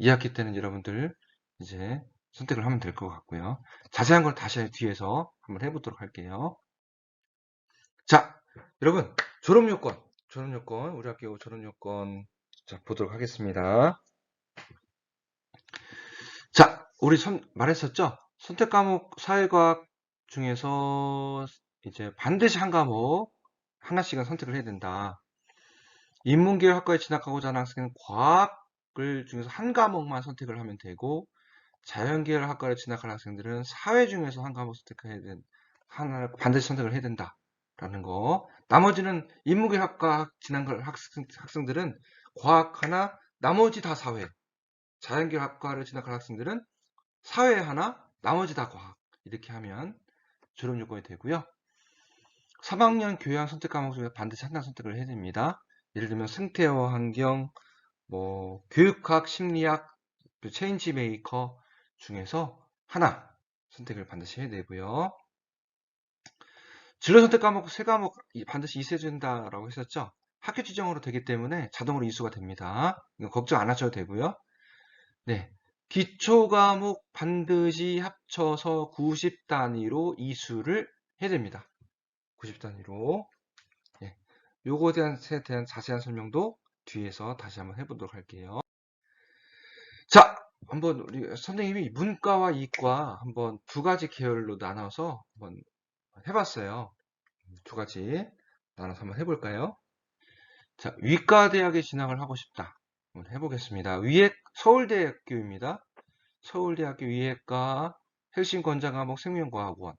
2학기 때는 여러분들 이제 선택을 하면 될 것 같고요. 자세한 걸 다시 뒤에서 한번 해보도록 할게요. 자, 여러분 졸업요건 우리 학교 졸업요건 자, 보도록 하겠습니다. 자, 우리 말했었죠? 선택 과목 사회과학 중에서 이제 반드시 한 과목 하나씩은 선택을 해야 된다. 인문계열 학과에 진학하고자 하는 학생은 과학을 중에서 한 과목만 선택을 하면 되고, 자연계열 학과를 진학할 학생들은 사회 중에서 한 과목 하나를 반드시 선택을 해야 된다라는 거. 나머지는 인문계열 학과 진학할 학생들은 과학 하나, 나머지 다 사회. 자연계열 학과를 진학할 학생들은 사회 하나, 나머지 다 과학. 이렇게 하면 졸업 요건이 되고요. 3학년 교양 선택 과목 중에 반드시 하나 선택을 해야 됩니다. 예를 들면 생태와 환경, 교육학, 심리학, 체인지 메이커 중에서 하나 선택을 반드시 해야 되고요. 진로 선택 과목 세 과목 반드시 이수해준다라고 했었죠. 학교 지정으로 되기 때문에 자동으로 이수가 됩니다. 이거 걱정 안 하셔도 되고요. 네. 기초 과목 반드시 합쳐서 90 단위로 이수를 해야 됩니다. 90 단위로. 예. 요거에 대한 자세한 설명도 뒤에서 다시 한번 해보도록 할게요. 자, 한번 우리 선생님이 문과와 이과 한번 두 가지 계열로 나눠서 한번 해봤어요. 두 가지 나눠서 한번 해볼까요? 자, 위과대학에 진학을 하고 싶다. 한번 해보겠습니다. 서울대학교입니다. 서울대학교 위액과 핵심 권장 과목 생명과학원,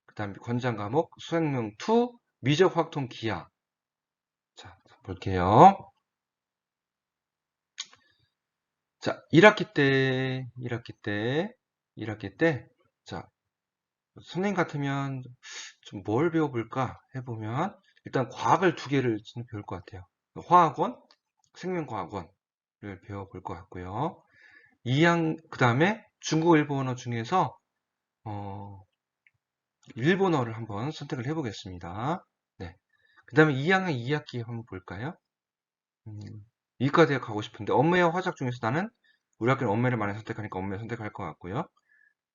그 다음 권장 과목 수학명 2, 미적 확통 기하. 자, 볼게요. 자, 1학기 때, 자, 선생님 같으면 좀 뭘 배워볼까 해보면, 일단 과학을 두 개를 배울 것 같아요. 화학원, 생명과학원을 배워볼 것 같고요. 그 다음에 중국어, 일본어 중에서, 일본어를 한번 선택을 해보겠습니다. 네. 그 다음에 2학년 2학기 한번 볼까요? 이과대학 가고 싶은데, 언매와 화작 중에서 나는 우리 학교는 언매를 많이 선택하니까 언매 선택할 것 같고요.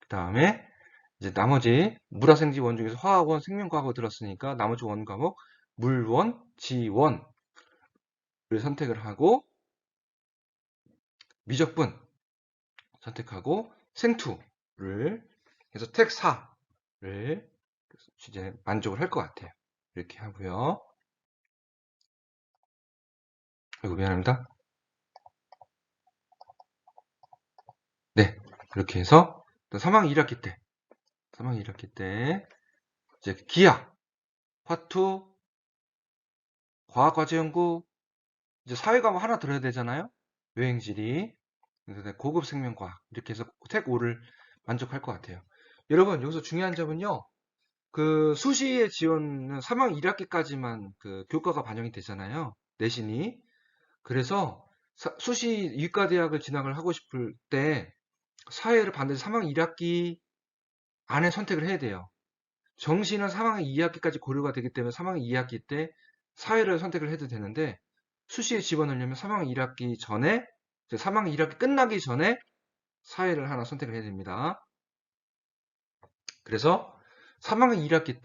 그 다음에 이제 나머지 물화생지원 중에서 화학원, 생명과학을 들었으니까 나머지 원 과목 물원, 지원을 선택을 하고 미적분 선택하고 생투를 해서 택4를 이제 만족을 할 것 같아요. 이렇게 하고요. 아이고 미안합니다. 네, 이렇게 해서 3학년 1학기 때 이제 기하, 화투, 과학과제연구, 이제 사회과목 하나 들어야 되잖아요. 여행지리, 고급 생명과학 이렇게 해서 택 5를 만족할 것 같아요. 여러분 여기서 중요한 점은요. 그 수시의 지원은 3학년 1학기까지만 그 교과가 반영이 되잖아요. 내신이. 그래서 수시 이과대학을 진학을 하고 싶을 때 사회를 반드시 3학년 1학기 안에 선택을 해야 돼요. 정시는 3학년 2학기까지 고려가 되기 때문에 3학년 2학기 때 사회를 선택을 해도 되는데 수시에 집어넣으려면 3학년 1학기 전에 3학년 1학기 끝나기 전에 사회를 하나 선택을 해야 됩니다. 그래서 3학년 1학기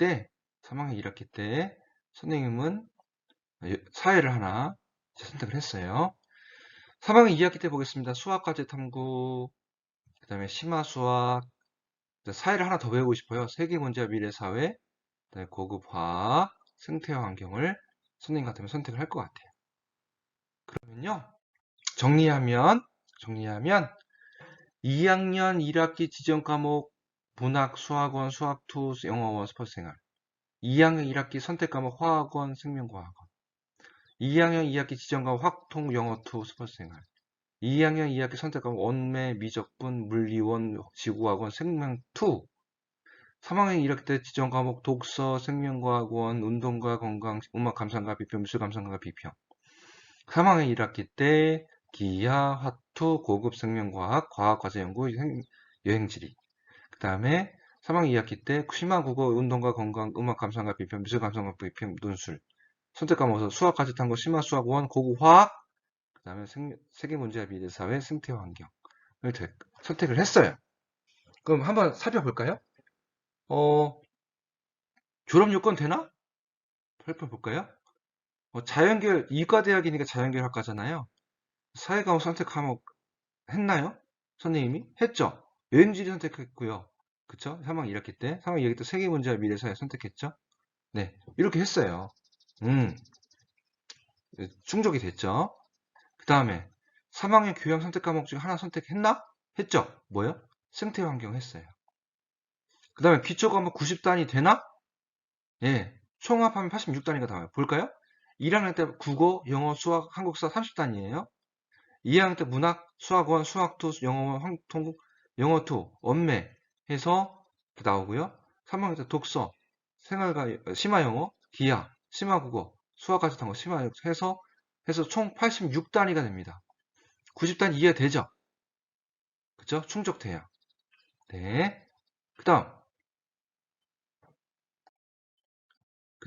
때 선생님은 사회를 하나 선택을 했어요. 3학년 2학기 때 보겠습니다. 수학과제 탐구, 그 다음에 심화수학, 사회를 하나 더 배우고 싶어요. 세계문제와 미래사회, 그다음에 고급화학, 생태화 환경을 선생님 같으면 선택을 할 것 같아요. 그러면요. 정리하면 2학년 1학기 지정 과목 문학, 수학원, 수학2, 영어원, 스포츠생활 2학년 1학기 선택 과목 화학원, 생명과학원 2학년 2학기 지정 과목 확통, 영어2, 스포츠생활 2학년 2학기 선택 과목 원매, 미적분, 물리원, 지구학원, 생명2 3학년 1학기 때 지정 과목 독서, 생명과학원, 운동과 건강, 음악 감상과 비평, 미술 감상과 비평 3학년 1학기 때 기하, 화투, 고급 생명과학, 과학과제연구, 여행지리. 그 다음에 3학년 2학기 때 심화 국어, 운동과 건강, 음악 감상과 비평, 미술 감상과 비평, 논술. 선택 과목에서 수학까지 탄 거, 심화 수학 1, 고급 화학. 그 다음에 세계 문제와 미래사회, 생태 환경을 선택을 했어요. 그럼 한번 살펴볼까요? 졸업 요건 되나? 살펴볼까요? 자연계열, 이과대학이니까 자연계열 학과잖아요. 사회과목 선택 과목 했나요? 선생님이? 했죠? 여행지리 선택했고요. 그쵸? 3학년 1학기 때. 3학년 2학기 때 세계문제와 미래사회 선택했죠? 네. 이렇게 했어요. 충족이 됐죠. 그 다음에 3학년 교양 선택 과목 중에 하나 선택했나? 했죠. 뭐요? 생태 환경 했어요. 그 다음에 기초 과목 90단이 되나? 예. 총합하면 86단위가 나와요. 볼까요? 1학년 때 국어, 영어, 수학, 한국사 30단이에요. 2학년 때 문학, 수학원, 수학2, 영어원, 한국, 영어2, 언매 해서 나오고요. 3학년 때 독서, 생활과 심화영어, 기하, 심화국어, 수학까지 탄 거 심화 해서 총 86단위가 됩니다. 90단 이해되죠? 그쵸? 충족돼요. 네. 그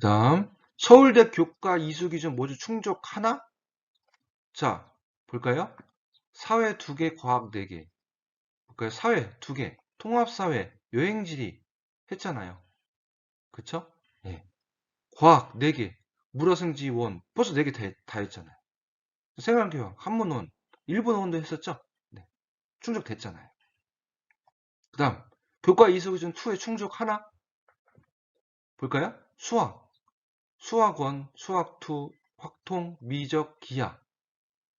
다음 서울대 교과 이수 기준 모두 충족하나? 자, 볼까요? 사회 2개, 과학 4개. 볼까요? 사회 2개, 통합사회, 여행지리 했잖아요. 그쵸? 예. 과학 4개, 물화생지원 벌써 4개 다 했잖아요. 생활교육, 한문원, 일본어원도 했었죠? 네. 충족됐잖아요. 그 다음 교과 이수 기준 2에 충족하나? 볼까요? 수학, 수학원, 수학2, 확통, 미적, 기하.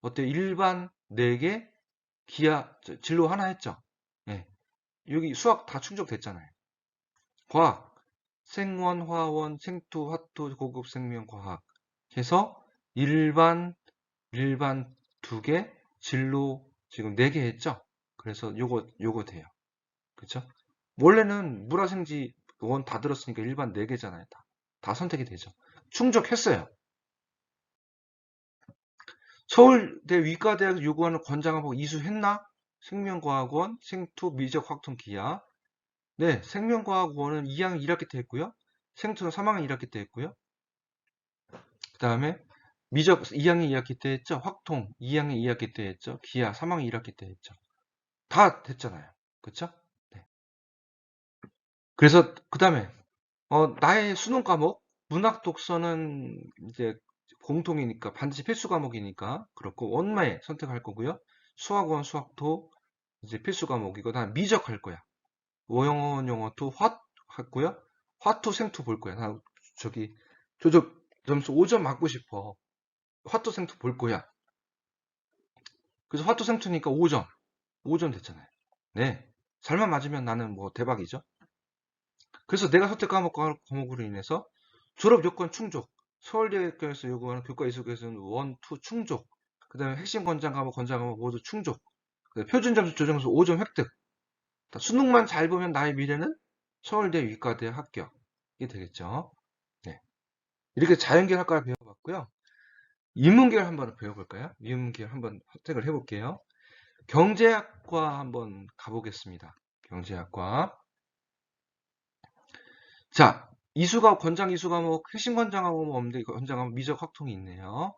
어때요? 일반 4개, 기하, 진로 하나 했죠? 예. 여기 수학 다 충족됐잖아요. 과학, 생원, 화원, 생투, 화투, 고급 생명, 과학 해서 일반 2개, 진로 지금 4개 했죠? 그래서 요거 돼요. 그쵸? 원래는 물화생지 원 다 들었으니까 일반 4개잖아요. 다 선택이 되죠. 충족했어요. 서울대 위과대학 요구하는 권장하고 이수했나? 생명과학원, 생투, 미적, 확통, 기하. 네, 생명과학원은 2학년 1학기 때 했고요. 생투는 3학년 1학기 때 했고요. 그 다음에 미적 2학년 2학기 때 했죠. 확통 2학년 2학기 때 했죠. 기하 3학년 1학기 때 했죠. 다 됐잖아요. 그쵸? 네. 그래서 그 다음에 나의 수능 과목 문학 독서는 이제 공통이니까 반드시 필수 과목이니까 그렇고 원마에 선택할 거고요. 수학원 수학토 이제 필수 과목이고 다음 미적 할 거야. 원영어 영어토 화 했고요. 화토 생토 볼 거야. 나 저기 조적 점수 5점 맞고 싶어. 화토 생토 볼 거야. 그래서 화토 생토니까 5점. 5점 됐잖아요. 네. 잘만 맞으면 나는 뭐 대박이죠. 그래서 내가 선택 과목으로 인해서 졸업 요건 충족. 서울대학교에서 요구하는 교과 이수에서는 1, 2 충족. 그 다음에 핵심 권장 과목 모두 충족. 표준 점수 조정수 5점 획득. 수능만 잘 보면 나의 미래는 서울대 위과대 합격이 되겠죠. 네. 이렇게 자연계열학과를 배워봤고요. 인문계열 한번 배워볼까요? 인문계열 한번 선택을 해볼게요. 경제학과 한번 가보겠습니다. 경제학과. 자, 이수가 권장 이수 과목, 핵심 권장 과목 없는데 권장 과목 미적 확통이 있네요.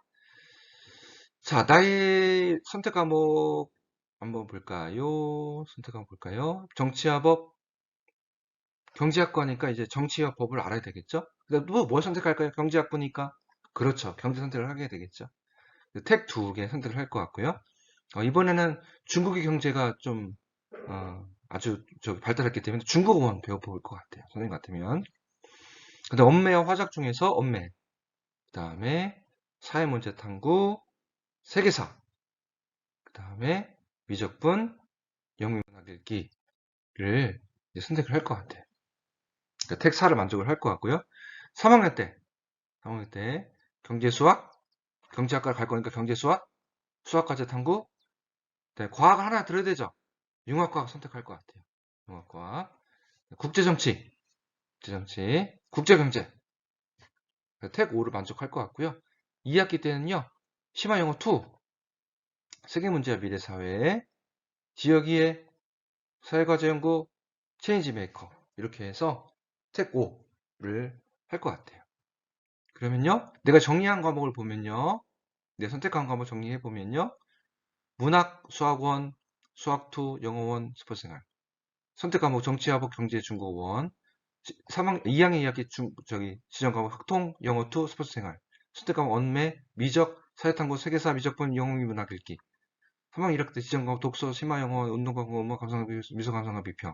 자, 나의 선택 과목 한번 볼까요? 선택 과목 볼까요? 정치와 법, 경제학과니까 이제 정치와 법을 알아야 되겠죠? 뭘 선택할까요? 경제학부니까. 그렇죠. 경제 선택을 하게 되겠죠. 택 2개 선택을 할 것 같고요. 이번에는 중국의 경제가 좀 아주 발달했기 때문에 중국어만 배워볼 것 같아요. 선생님 같으면. 근데 언매와 화작 중에서 언매, 그 다음에 사회문제 탐구, 세계사, 그 다음에 미적분, 영문학 읽기를 선택을 할 것 같아요. 그러니까 택 4를 만족을 할 것 같고요. 3학년 때 경제수학, 경제학과를 갈 거니까 경제수학, 수학과제 탐구, 네, 과학을 하나 들어야 되죠. 융합과학 선택할 것 같아요. 융합과학, 국제정치, 국제경제, 택 5를 만족할 것 같고요. 2학기 때는요. 심화영어 2, 세계문제와 미래사회, 지역이해, 사회과제연구, 체인지메이커 이렇게 해서 택 5를 할 것 같아요. 그러면요. 내가 정리한 과목을 보면요. 내 선택한 과목 정리해 보면요. 문학, 수학원, 수학2, 영어원, 스포츠생활. 선택 과목 정치화복, 경제, 중국어원. 2학년 2학기 지정 과목 학통, 영어2, 스포츠생활. 선택 과목 언매, 미적, 사회탐구, 세계사, 미적분, 영웅이 문학 읽기. 3학년 1학기 때 지정 과목 독서, 심화 영어, 운동과목, 음악 감상, 미술 감상과 비평.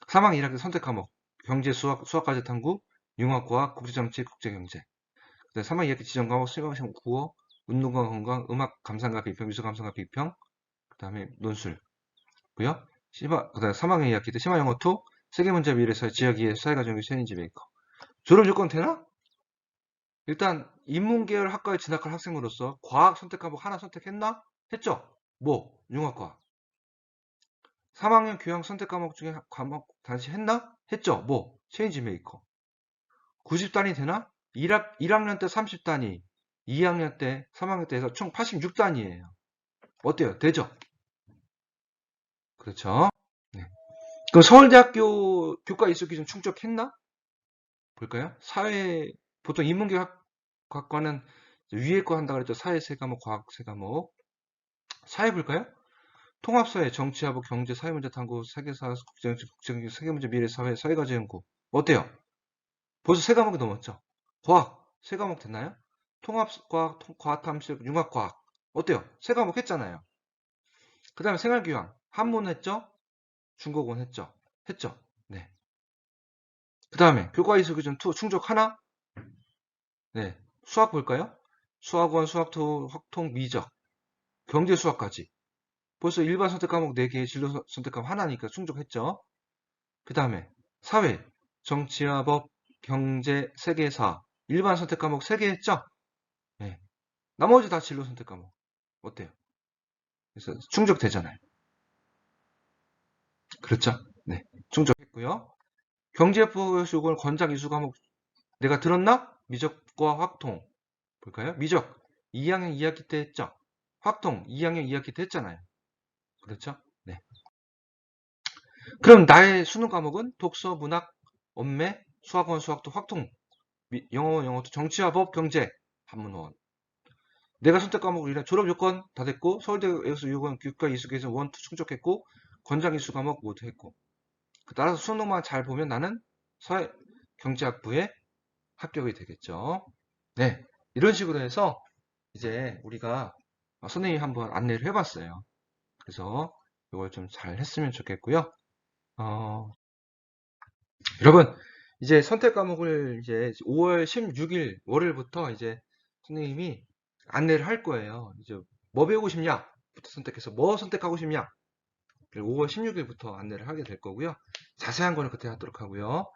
3학년 1학기 선택 과목 경제, 수학과제 탐구, 융합과학, 국제정치, 국제경제. 3학년 2학기 지정 과목, 수학, 국어, 운동과 건강, 음악 감상과 비평, 미술 감상과 비평, 그 다음에 논술, 고요. 그다음에 3학년 2학기 때 심화 영어 2, 세계문제 미래사회, 지역 이해, 사회과정교, 챌린지 메이커. 졸업 요건 되나? 일단 인문계열 학과에 진학할 학생으로서 과학 선택 과목 하나 선택했나? 했죠? 뭐? 융합과학. 3학년 교양 선택 과목 중에 과목 다시 했나? 했죠? 뭐? 체인지 메이커. 90단위 되나? 1학년 때 30단위, 2학년 때, 3학년 때 해서 총 86단위예요. 어때요? 되죠? 그렇죠? 네. 그럼 서울대학교 교과 이수 기준 충족했나? 볼까요? 보통 인문계학과는 위에 거 한다 그랬죠. 사회 세 과목, 과학 세 과목. 사회 볼까요? 통합사회, 정치하고 경제, 사회문제 탐구, 세계사, 국제정치, 세계문제, 미래사회, 사회과제 연구. 어때요? 벌써 세 과목이 넘었죠? 과학, 세 과목 됐나요? 통합과학, 과학탐색, 융합과학. 어때요? 세 과목 했잖아요. 그 다음에 생활교양. 한문 했죠? 중국어 했죠? 했죠? 네. 그 다음에 교과이수 기준 2 충족 하나? 네. 수학 볼까요? 수학원, 수학투, 확통, 미적, 경제 수학까지. 벌써 일반 선택 과목 4개, 진로 선택 과목 하나니까 충족했죠? 그 다음에 사회, 정치와 법, 경제, 세계사, 일반 선택 과목 3개 했죠? 네. 나머지 다 진로 선택 과목. 어때요? 그래서 충족되잖아요. 그렇죠? 네. 충족했고요. 경제법요식을 권장 이수 과목 내가 들었나? 미적과 확통. 볼까요? 미적 2학년 2학기 때 했죠? 확통 2학년 2학기 때 했잖아요. 그렇죠? 네. 그럼 나의 수능 과목은 독서, 문학, 언매, 수학원, 수학도, 확통, 영어, 영어도, 정치와 법, 경제, 한문원. 내가 선택 과목을 이란 졸업 요건 다 됐고, 서울대에서 요건 교과 이수계에서 원, 투 충족했고, 권장 이수 과목 모두 했고. 따라서 수능만 잘 보면 나는 사회 경제학부에 합격이 되겠죠. 네. 이런 식으로 해서 이제 우리가 선생님이 한번 안내를 해봤어요. 그래서 이걸 좀 잘 했으면 좋겠고요. 여러분, 이제 선택 과목을 이제 5월 16일 월요일부터 이제 선생님이 안내를 할 거예요. 이제 뭐 배우고 싶냐? 부터 선택해서 뭐 선택하고 싶냐? 5월 16일부터 안내를 하게 될 거고요. 자세한 거는 그때 하도록 하고요.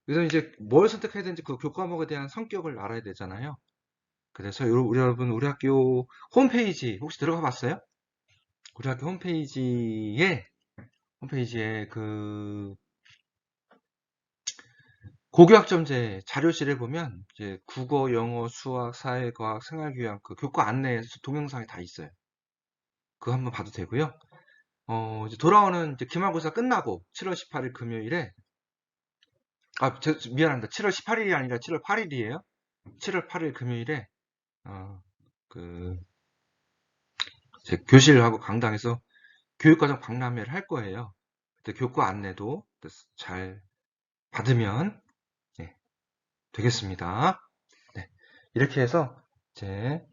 그래서 이제 뭘 선택해야 되는지 그 교과목에 대한 성격을 알아야 되잖아요. 그래서 여러분, 우리 학교 홈페이지 혹시 들어가 봤어요? 우리 학교 홈페이지에 그 고교학점제 자료실에 보면 이제 국어, 영어, 수학, 사회과학, 생활교양 그 교과 안내 동영상이 다 있어요. 그거 한번 봐도 되고요. 이제 돌아오는 이제 기말고사 끝나고 7월 18일 금요일에 미안합니다. 7월 18일이 아니라 7월 8일이에요. 7월 8일 금요일에 그 이제 교실하고 강당에서 교육과정 박람회를 할 거예요. 그때 교과 안내도 잘 받으면 네, 되겠습니다. 네, 이렇게 해서 이제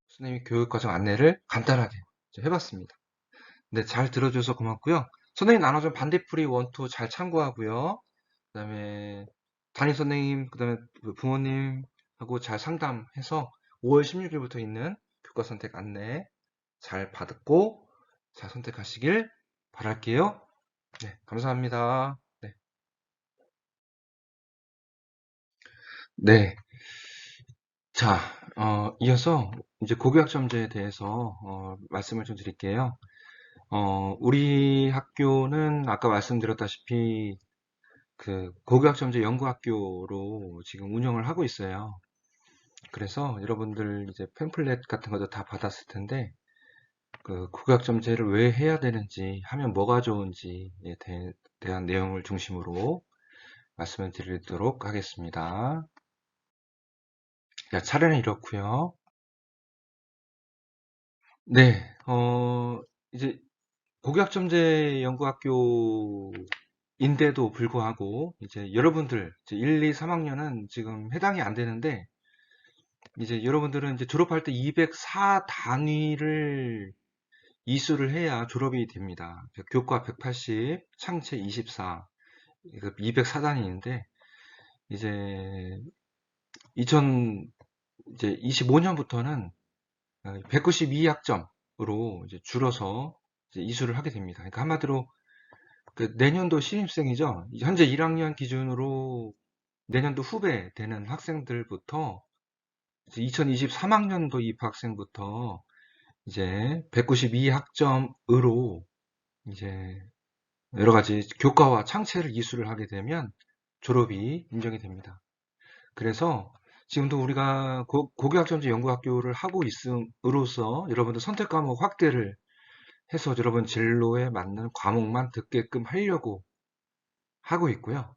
선생님이 교육과정 안내를 간단하게 해봤습니다. 네, 잘 들어줘서 고맙고요. 선생님 나눠준 반대풀이 원투 잘 참고하고요. 그 다음에 담임 선생님, 그 다음에 부모님하고 잘 상담해서 5월 16일부터 있는 교과 선택 안내 잘 받고 잘 선택하시길 바랄게요. 네, 감사합니다. 네. 네. 자, 이어서 이제 고교학점제에 대해서 말씀을 좀 드릴게요. 우리 학교는 아까 말씀드렸다시피 그 고교학점제 연구학교로 지금 운영을 하고 있어요. 그래서 여러분들 이제 팸플렛 같은 것도 다 받았을 텐데 그 고교학점제를 왜 해야 되는지 하면 뭐가 좋은지에 대한 내용을 중심으로 말씀을 드리도록 하겠습니다. 자, 차례는 이렇고요. 네, 이제 고교학점제 연구학교인데도 불구하고 이제 여러분들 이제 1, 2, 3학년은 지금 해당이 안 되는데 이제 여러분들은 이제 졸업할 때 204 단위를 이수를 해야 졸업이 됩니다. 교과 180, 창체 24, 204단위인데 이제 이제 25년부터는 192학점으로 이제 줄어서 이제 이수를 하게 됩니다. 그러니까 한마디로 그 내년도 신입생이죠. 현재 1학년 기준으로 내년도 후배 되는 학생들부터 2023학년도 입학생부터 이제 192학점으로 이제 여러 가지 교과와 창체를 이수를 하게 되면 졸업이 인정이 됩니다. 그래서 지금도 우리가 고교학점제 연구학교를 하고 있음으로써 여러분들 선택 과목 확대를 해서 여러분 진로에 맞는 과목만 듣게끔 하려고 하고 있고요.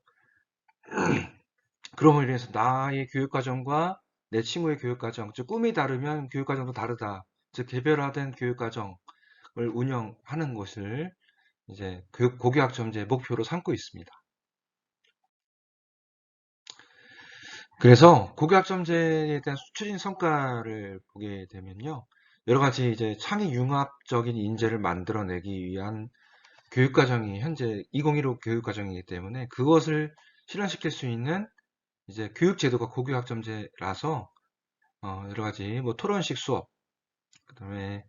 그럼으로 인해서 나의 교육과정과 내 친구의 교육과정, 즉 꿈이 다르면 교육과정도 다르다. 즉 개별화된 교육과정을 운영하는 것을 이제 고교학점제 목표로 삼고 있습니다. 그래서 고교학점제에 대한 추진 성과를 보게 되면요. 여러 가지 이제 창의 융합적인 인재를 만들어내기 위한 교육과정이 현재 2015 교육과정이기 때문에 그것을 실현시킬 수 있는 이제 교육제도가 고교학점제라서 여러 가지 뭐 토론식 수업, 그다음에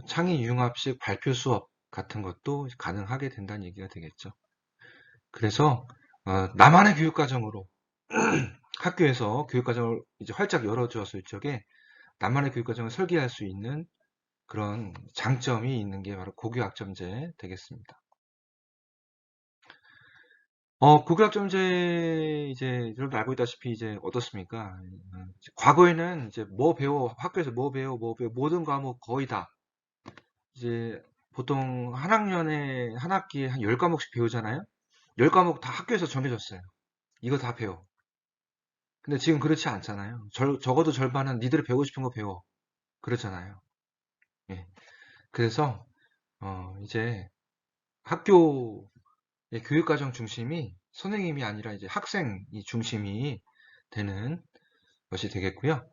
창의 융합식 발표 수업 같은 것도 가능하게 된다는 얘기가 되겠죠. 그래서 나만의 교육과정으로 학교에서 교육과정을 이제 활짝 열어주었을 적에 나만의 교육과정을 설계할 수 있는 그런 장점이 있는 게 바로 고교학점제 되겠습니다. 고교학점제 이제 여러분 알고 있다시피 이제 어떻습니까? 과거에는 이제 뭐 배워 학교에서 뭐 배워 모든 과목 거의 다 이제 보통 한 학년에 한 학기에 한 10과목씩 배우잖아요. 10과목 다 학교에서 정해졌어요. 이거 다 배워. 근데 지금 그렇지 않잖아요. 적어도 절반은 니들이 배우고 싶은 거 배워. 그렇잖아요. 예. 그래서 이제 학교의 교육과정 중심이 선생님이 아니라 이제 학생이 중심이 되는 것이 되겠고요.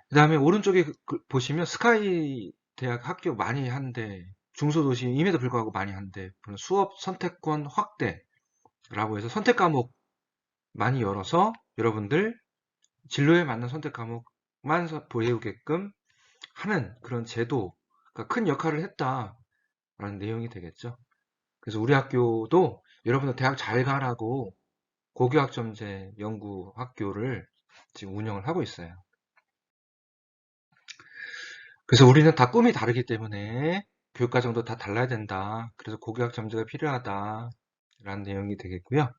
그 다음에 오른쪽에 보시면 스카이 대학 학교 많이 한데 중소도시임에도 불구하고 많이 한데 수업 선택권 확대라고 해서 선택 과목 많이 열어서 여러분들 진로에 맞는 선택 과목만 보여오게끔 하는 그런 제도가 큰 역할을 했다라는 내용이 되겠죠. 그래서 우리 학교도 여러분들 대학 잘 가라고 고교학점제 연구학교를 지금 운영을 하고 있어요. 그래서 우리는 다 꿈이 다르기 때문에 교육과정도 다 달라야 된다. 그래서 고교학점제가 필요하다라는 내용이 되겠고요.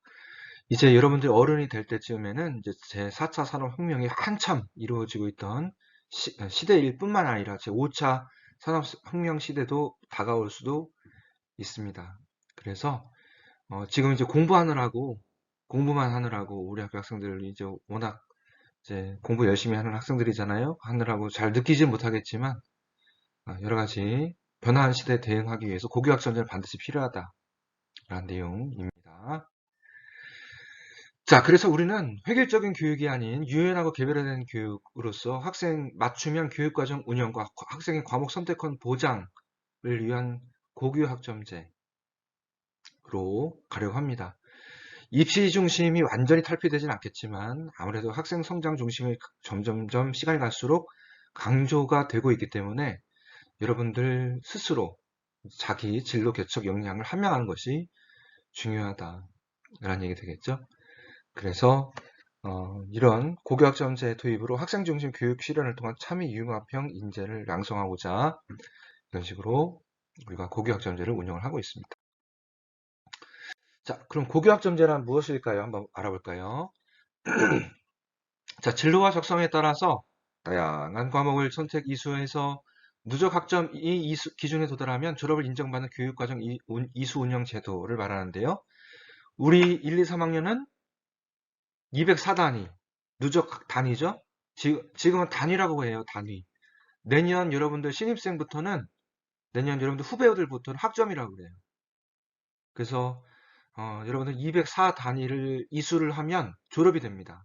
이제 여러분들 어른이 될 때쯤에는 이제 제4차 산업혁명이 한참 이루어지고 있던 시대일 뿐만 아니라 제5차 산업혁명 시대도 다가올 수도 있습니다. 그래서 지금 이제 공부만 하느라고 우리 학교 학생들 이제 워낙 이제 공부 열심히 하는 학생들이잖아요. 하느라고 잘 느끼지 못하겠지만 여러 가지 변화한 시대에 대응하기 위해서 고교학점제는 반드시 필요하다라는 내용입니다. 자, 그래서 우리는 획일적인 교육이 아닌 유연하고 개별화된 교육으로서 학생 맞춤형 교육과정 운영과 학생의 과목 선택권 보장을 위한 고교학점제로 가려고 합니다. 입시 중심이 완전히 탈피되진 않겠지만 아무래도 학생 성장 중심이 점점점 시간이 갈수록 강조가 되고 있기 때문에 여러분들 스스로 자기 진로 개척 역량을 함양하는 것이 중요하다라는 얘기 되겠죠. 그래서 이런 고교학점제 도입으로 학생 중심 교육 실현을 통한 참여 융합형 인재를 양성하고자 이런 식으로 우리가 고교학점제를 운영을 하고 있습니다. 자, 그럼 고교학점제란 무엇일까요? 한번 알아볼까요? 자, 진로와 적성에 따라서 다양한 과목을 선택 이수해서 누적 학점 이 기준에 도달하면 졸업을 인정받는 교육과정 이수 운영 제도를 말하는데요. 우리 1, 2, 3학년은 204단위, 누적 단위죠? 지금은 단위라고 해요, 단위. 내년 여러분들 신입생부터는, 내년 여러분들 후배들부터는 학점이라고 그래요. 그래서, 여러분들 204 단위를 이수를 하면 졸업이 됩니다.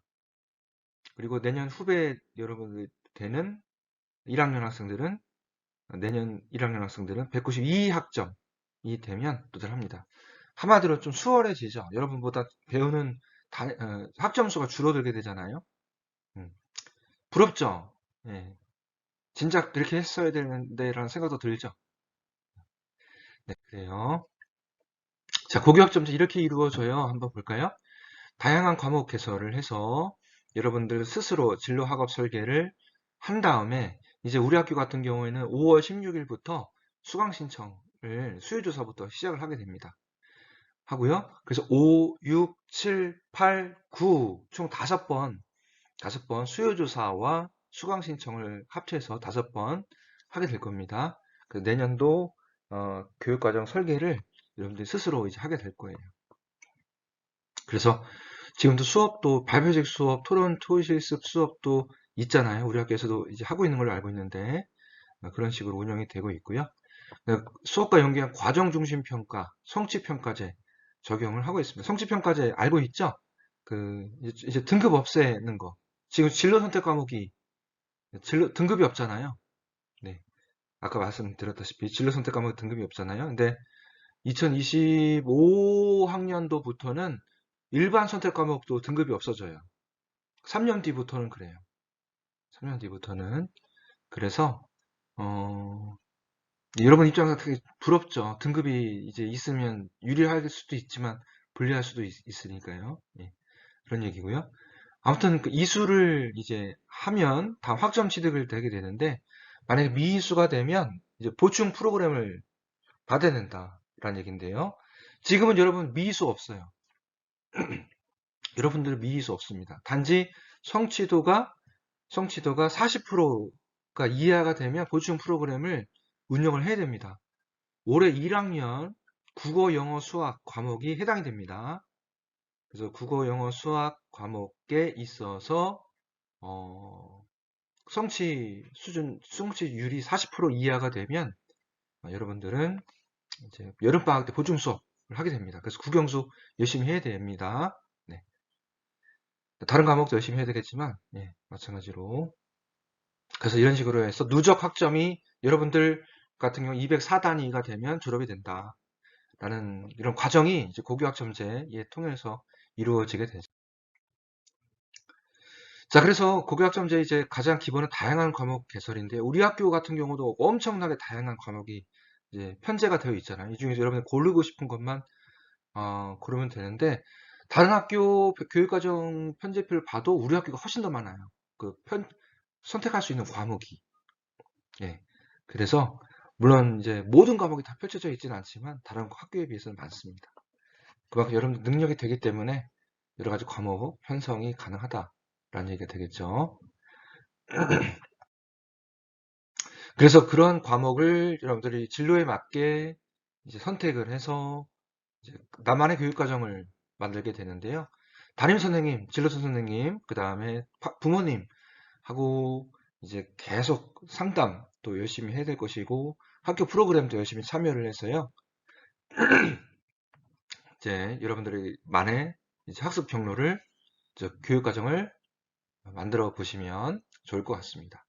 그리고 내년 후배 여러분들 되는 1학년 학생들은, 내년 1학년 학생들은 192학점이 되면 도달합니다. 한마디로 좀 수월해지죠. 여러분보다 배우는 학점 수가 줄어들게 되잖아요. 부럽죠? 예. 진작 그렇게 했어야 되는데라는 생각도 들죠? 네, 그래요. 자, 고교학점제 이렇게 이루어져요. 한번 볼까요? 다양한 과목 개설을 해서 여러분들 스스로 진로 학업 설계를 한 다음에 이제 우리 학교 같은 경우에는 5월 16일부터 수강 신청을 수요조사부터 시작을 하게 됩니다. 하고요. 그래서 5, 6, 7, 8, 9 총 5번 수요조사와 수강 신청을 합쳐서 5번 하게 될 겁니다. 내년도 교육과정 설계를 여러분들이 스스로 이제 하게 될 거예요. 그래서 지금도 수업도 발표직 수업, 토론, 토의실습 수업도 있잖아요. 우리 학교에서도 이제 하고 있는 걸로 알고 있는데 그런 식으로 운영이 되고 있고요. 수업과 연계한 과정 중심 평가, 성취 평가제 적용을 하고 있습니다. 성취 평가제 알고 있죠? 이제 등급 없애는 거. 지금 진로 선택 과목이 등급이 없잖아요. 네. 아까 말씀드렸다시피 진로 선택 과목 등급이 없잖아요. 근데 2025학년도부터는 일반 선택 과목도 등급이 없어져요. 3년 뒤부터는 그래요. 3년 뒤부터는. 그래서, 여러분 입장에서 되게 부럽죠. 등급이 이제 있으면 유리할 수도 있지만 불리할 수도 있으니까요. 예, 그런 얘기고요. 아무튼 그 이수를 이제 하면 다음 학점 취득을 되게 되는데 만약에 미이수가 되면 이제 보충 프로그램을 받아야 된다라는 얘기인데요. 지금은 여러분 미이수 없어요. 여러분들 미이수 없습니다. 단지 성취도가 40%가 이하가 되면 보충 프로그램을 운영을 해야 됩니다. 올해 1학년 국어, 영어, 수학 과목이 해당이 됩니다. 그래서 국어, 영어, 수학 과목에 있어서 성취율이 40% 이하가 되면 여러분들은 이제 여름방학 때 보충 수업을 하게 됩니다. 그래서 국영수 열심히 해야 됩니다. 네. 다른 과목도 열심히 해야 되겠지만, 예, 마찬가지로. 그래서 이런 식으로 해서 누적 학점이 여러분들 같은 경우 204단위가 되면 졸업이 된다. 라는 이런 과정이 이제 고교학점제에 통해서 이루어지게 되죠. 자, 그래서 고교학점제 이제 가장 기본은 다양한 과목 개설인데 우리 학교 같은 경우도 엄청나게 다양한 과목이 이제 편제가 되어 있잖아요. 이 중에서 여러분이 고르고 싶은 것만 고르면 되는데 다른 학교 교육과정 편제표를 봐도 우리 학교가 훨씬 더 많아요. 선택할 수 있는 과목이. 예. 그래서 물론 이제 모든 과목이 다 펼쳐져 있지는 않지만 다른 학교에 비해서는 많습니다. 그만큼 여러분들 능력이 되기 때문에 여러 가지 과목 편성이 가능하다라는 얘기가 되겠죠. 그래서 그런 과목을 여러분들이 진로에 맞게 이제 선택을 해서 이제 나만의 교육 과정을 만들게 되는데요. 담임 선생님, 진로선 선생님, 그 다음에 부모님하고 이제 계속 상담도 열심히 해야 될 것이고 학교 프로그램도 열심히 참여를 해서요. 이제 여러분들이 만의 이제 학습 경로를 교육 과정을 만들어 보시면 좋을 것 같습니다.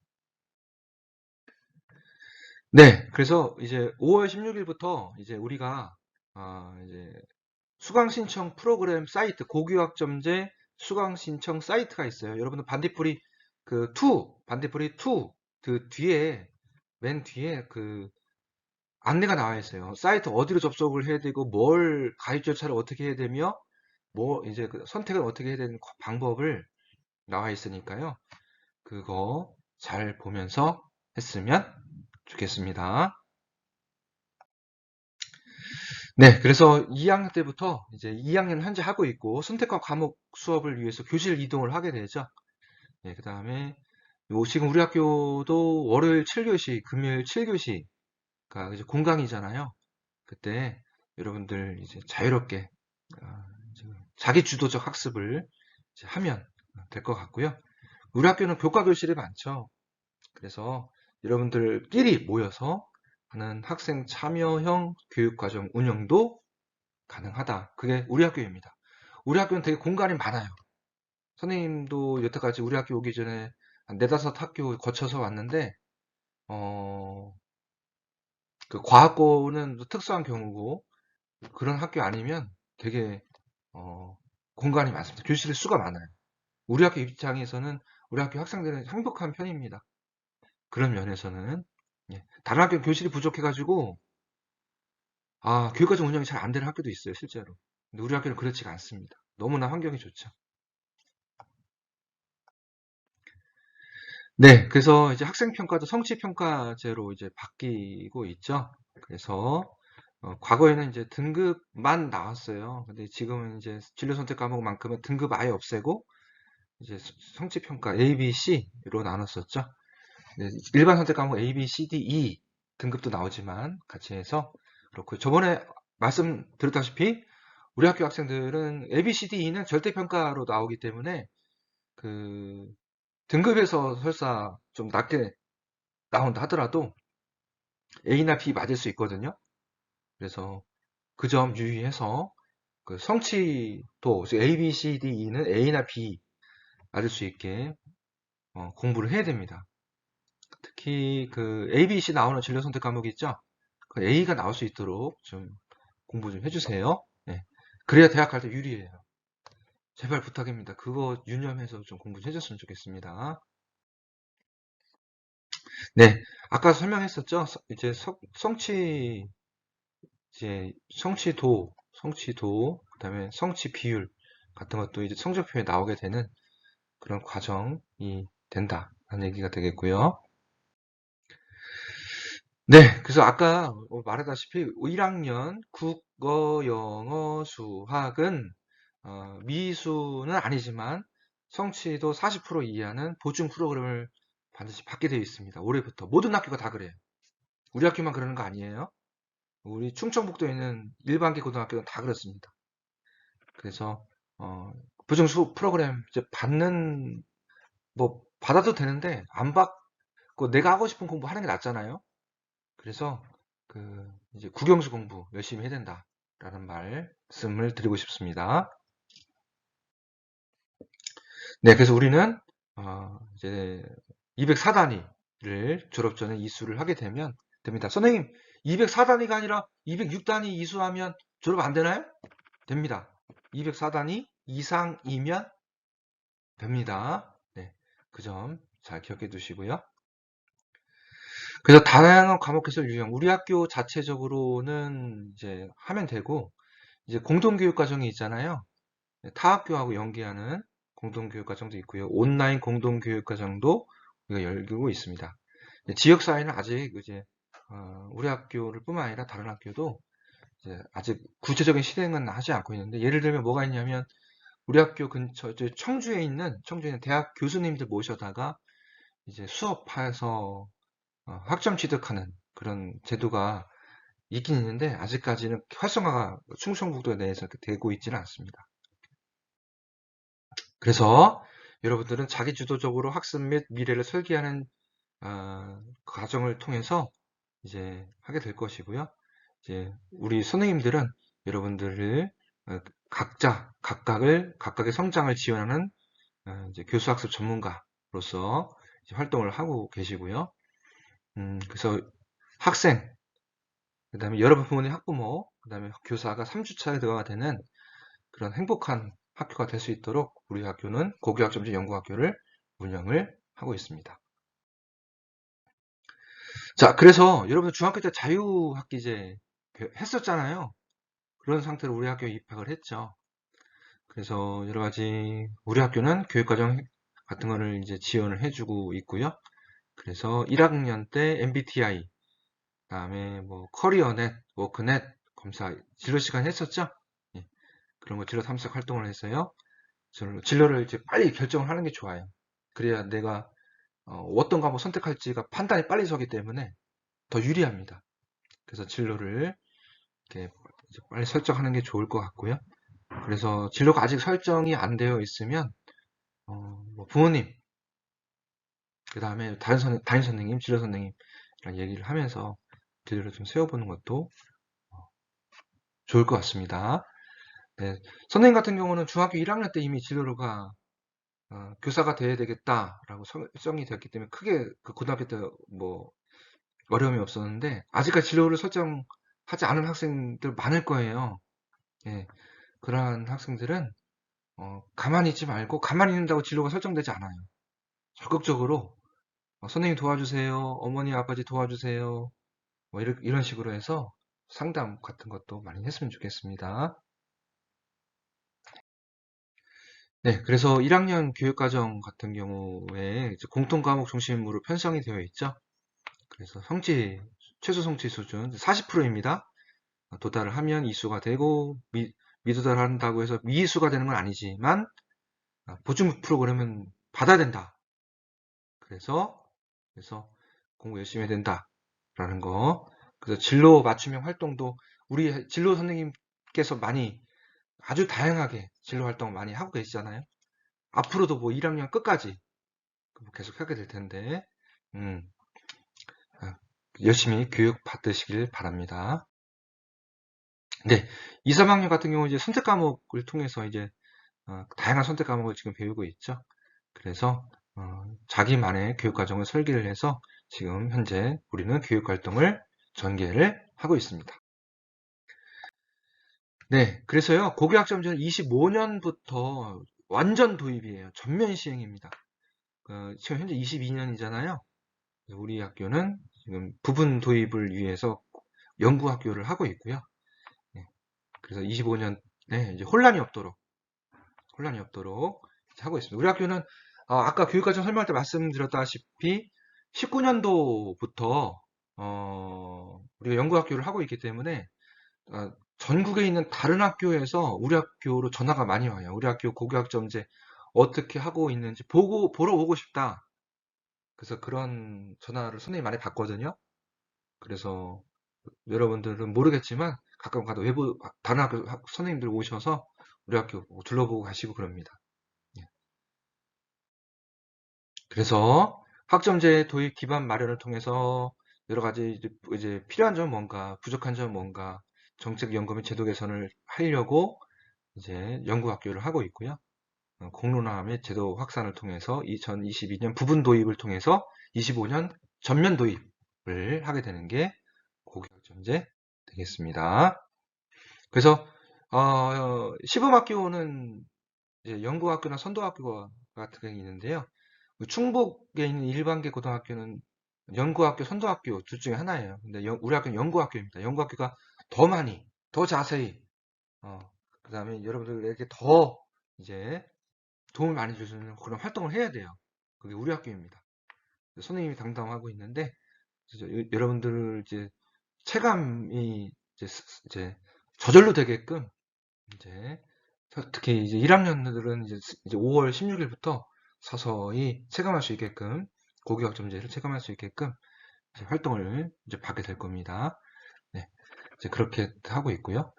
네, 그래서 이제 5월 16일부터 이제 우리가 이제 수강 신청 프로그램 사이트 고교학점제 수강 신청 사이트가 있어요. 여러분들 반딧불이 반딧불이 2 그 뒤에 맨 뒤에 그 안내가 나와 있어요. 사이트 어디로 접속을 해야 되고 뭘 가입 절차를 어떻게 해야 되며 뭐 이제 그 선택을 어떻게 해야 되는 방법을 나와 있으니까요. 그거 잘 보면서 했으면 좋겠습니다. 네, 그래서 2학년 때부터 이제 2학년 현재 하고 있고 선택과 과목 수업을 위해서 교실 이동을 하게 되죠. 네, 그 다음에 지금 우리 학교도 월요일 7교시, 금요일 7교시가 이제 공강이잖아요. 그때 여러분들 이제 자유롭게 이제 자기 주도적 학습을 이제 하면 될 것 같고요. 우리 학교는 교과 교실이 많죠. 그래서 여러분들끼리 모여서 하는 학생 참여형 교육과정 운영도 가능하다. 그게 우리 학교입니다. 우리 학교는 되게 공간이 많아요. 선생님도 여태까지 우리 학교 오기 전에 한 4-5 학교 거쳐서 왔는데, 그 과학고는 특수한 경우고, 그런 학교 아니면 되게, 공간이 많습니다. 교실 수가 많아요. 우리 학교 입장에서는 우리 학교 학생들은 행복한 편입니다. 그런 면에서는. 예. 다른 학교 교실이 부족해가지고 교육과정 운영이 잘 안 되는 학교도 있어요, 실제로. 근데 우리 학교는 그렇지가 않습니다. 너무나 환경이 좋죠. 네, 그래서 이제 학생평가도 성취평가제로 이제 바뀌고 있죠. 그래서 과거에는 이제 등급만 나왔어요. 근데 지금은 이제 진로선택 과목만큼은 등급 아예 없애고 이제 성취평가 A, B, C로 나눴었죠. 네, 일반 선택 과목 A, B, C, D, E 등급도 나오지만 같이 해서 그렇고 저번에 말씀드렸다시피 우리 학교 학생들은 A, B, C, D, E는 절대평가로 나오기 때문에 그 등급에서 설사 좀 낮게 나온다 하더라도 A나 B 맞을 수 있거든요. 그래서 그 점 유의해서 그 성취도 A, B, C, D, E는 A나 B 맞을 수 있게 공부를 해야 됩니다. 특히 그 A, B, C 나오는 진로 선택 과목이 있죠. 그 A가 나올 수 있도록 좀 공부 좀 해주세요. 네. 그래야 대학 갈 때 유리해요. 제발 부탁입니다. 그거 유념해서 좀 공부 좀 해줬으면 좋겠습니다. 네. 아까 설명했었죠. 이제 성취도, 그다음에 성취 비율 같은 것도 이제 성적표에 나오게 되는 그런 과정이 된다라는 얘기가 되겠고요. 네, 그래서 아까 말하다시피 1학년 국어, 영어, 수학은 미수는 아니지만 성취도 40% 이하는 보충 프로그램을 반드시 받게 되어 있습니다. 올해부터 모든 학교가 다 그래요. 우리 학교만 그러는 거 아니에요. 우리 충청북도에 있는 일반계 고등학교는 다 그렇습니다. 그래서 보충 프로그램 이제 받아도 되는데 안 받고 내가 하고 싶은 공부 하는 게 낫잖아요. 그래서 그 이제 국영수 공부 열심히 해야 된다라는 말씀을 드리고 싶습니다. 네, 그래서 우리는 이제 204단위를 졸업 전에 이수를 하게 되면 됩니다. 선생님, 204단위가 아니라 206단위 이수하면 졸업 안 되나요? 됩니다. 204단위 이상이면 됩니다. 네, 그 점 잘 기억해 두시고요. 그래서 다양한 과목 개설 유형, 우리 학교 자체적으로는 이제 하면 되고, 이제 공동교육 과정이 있잖아요. 타 학교하고 연계하는 공동교육 과정도 있고요. 온라인 공동교육 과정도 우리가 열고 있습니다. 지역사회는 아직 이제 우리 학교를 뿐만 아니라 다른 학교도 이제 아직 구체적인 실행은 하지 않고 있는데, 예를 들면 뭐가 있냐면 우리 학교 근처 청주에 있는 대학 교수님들 모셔다가 이제 수업해서 학점 취득하는 그런 제도가 있긴 있는데 아직까지는 활성화가 충청북도 내에서 되고 있지는 않습니다. 그래서 여러분들은 자기주도적으로 학습 및 미래를 설계하는 과정을 통해서 이제 하게 될 것이고요. 이제 우리 선생님들은 여러분들을 각각의 성장을 지원하는 이제 교수학습 전문가로서 이제 활동을 하고 계시고요. 그래서 학생, 그다음에 여러분 부모님 학부모, 그다음에 교사가 3주차에 들어가 되는 그런 행복한 학교가 될 수 있도록 우리 학교는 고교학점제 연구학교를 운영을 하고 있습니다. 자, 그래서 여러분 중학교 때 자유학기제 했었잖아요. 그런 상태로 우리 학교에 입학을 했죠. 그래서 여러 가지 우리 학교는 교육과정 같은 거를 이제 지원을 해주고 있고요. 그래서 1학년 때 MBTI, 그다음에 뭐 커리어넷, 워크넷 검사 진로 시간 했었죠. 예, 그런 거 진로 탐색 활동을 했어요. 진로를 이제 빨리 결정을 하는 게 좋아요. 그래야 내가 어떤 과목 선택할지가 판단이 빨리 서기 때문에 더 유리합니다. 그래서 진로를 이렇게 이제 빨리 설정하는 게 좋을 것 같고요. 그래서 진로가 아직 설정이 안 되어 있으면 뭐 부모님, 그 다음에 담임 선생님, 진로 선생님이랑 얘기를 하면서 진로를 좀 세워보는 것도 좋을 것 같습니다. 네, 선생님 같은 경우는 중학교 1학년 때 이미 진로가 교사가 돼야 되겠다라고 설정이 되었기 때문에 크게 그 고등학교 때 뭐 어려움이 없었는데 아직까지 진로를 설정하지 않은 학생들 많을 거예요. 예, 그러한 학생들은 가만히 있지 말고 가만히 있는다고 진로가 설정되지 않아요. 적극적으로 선생님 도와주세요. 어머니, 아버지 도와주세요. 뭐 이런 식으로 해서 상담 같은 것도 많이 했으면 좋겠습니다. 네, 그래서 1학년 교육과정 같은 경우에 이제 공통 과목 중심으로 편성이 되어 있죠. 그래서 최소 성취 수준 40%입니다. 도달을 하면 이수가 되고, 미도달한다고 해서 미이수가 되는 건 아니지만, 보충 프로그램은 받아야 된다. 그래서 공부 열심히 해야 된다라는 거. 그래서 진로 맞춤형 활동도 우리 진로 선생님께서 아주 다양하게 진로 활동을 많이 하고 계시잖아요. 앞으로도 뭐 1학년 끝까지 계속 하게 될 텐데, 음, 아, 열심히 교육 받으시길 바랍니다. 네, 2, 3학년 같은 경우 이제 선택 과목을 통해서 이제 다양한 선택 과목을 지금 배우고 있죠. 그래서 자기만의 교육 과정을 설계를 해서 지금 현재 우리는 교육 활동을 전개를 하고 있습니다. 네, 그래서요, 고교학점제는 25년부터 완전 도입이에요. 전면 시행입니다. 지금 현재 22년이잖아요. 우리 학교는 지금 부분 도입을 위해서 연구학교를 하고 있고요. 네, 그래서 25년에 이제 혼란이 없도록 하고 있습니다. 우리 학교는 아까 교육과정 설명할 때 말씀드렸다시피 19년도부터 우리가 연구학교를 하고 있기 때문에 전국에 있는 다른 학교에서 우리 학교로 전화가 많이 와요. 우리 학교 고교학점제 어떻게 하고 있는지 보러 오고 싶다. 그래서 그런 전화를 선생님이 많이 받거든요. 그래서 여러분들은 모르겠지만 가끔 가다 다른 학교 선생님들 오셔서 우리 학교 둘러보고 가시고 그럽니다. 예. 그래서 학점제 도입 기반 마련을 통해서 여러 가지 이제 필요한 점은 뭔가, 부족한 점은 뭔가, 정책 연구 및 제도 개선을 하려고 이제 연구학교를 하고 있고요. 공론화 및 제도 확산을 통해서 2022년 부분 도입을 통해서 25년 전면 도입을 하게 되는 게 고교학점제 되겠습니다. 그래서 시범학교는 이제 연구학교나 선도학교 같은 게 있는데요. 충북에 있는 일반계 고등학교는 연구학교, 선도학교 둘 중에 하나예요. 근데 우리 학교는 연구학교입니다. 연구학교가 더 많이, 더 자세히, 그 다음에 여러분들에게 더 이제 도움을 많이 줄 수 있는 그런 활동을 해야 돼요. 그게 우리 학교입니다. 선생님이 담당하고 있는데, 여러분들 이제 체감이 이제 저절로 되게끔 이제 특히 이제 1학년들은 이제 5월 16일부터 서서히 체감할 수 있게끔 고교학점제를 체감할 수 있게끔 이제 활동을 이제 받게 될 겁니다. 네, 이제 그렇게 하고 있고요.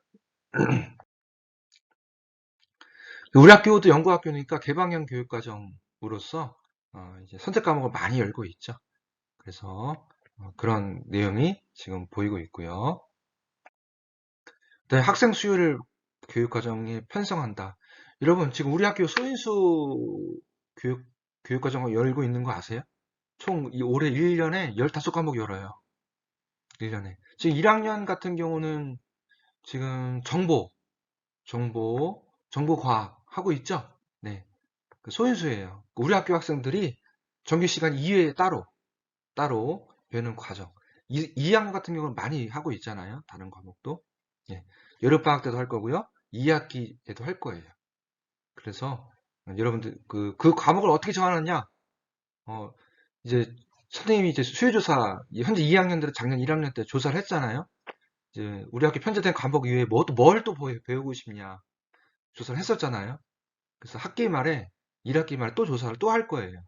우리 학교도 연구학교니까 개방형 교육과정으로서 이제 선택 과목을 많이 열고 있죠. 그래서 그런 내용이 지금 보이고 있고요. 네, 학생 수요를 교육과정에 편성한다. 여러분, 지금 우리 학교 소인수 교육과정을 열고 있는 거 아세요? 총 올해 1년에 15과목 열어요. 1년에. 지금 1학년 같은 경우는 지금 정보과학 하고 있죠? 네. 그 소인수예요. 우리 학교 학생들이 정규 시간 이외에 따로 배우는 과정. 2학년 같은 경우는 많이 하고 있잖아요. 다른 과목도. 예. 여름방학 때도 할 거고요. 2학기 때도 할 거예요. 그래서 여러분들 그 과목을 어떻게 정하느냐? 어, 이제 선생님이 이제 수요조사 현재 2학년들은 작년 1학년 때 조사를 했잖아요. 이제 우리 학교 편제된 과목 이외에 뭘 또 배우고 싶냐 조사를 했었잖아요. 그래서 학기 말에 1학기 말에 또 조사를 또 할 거예요.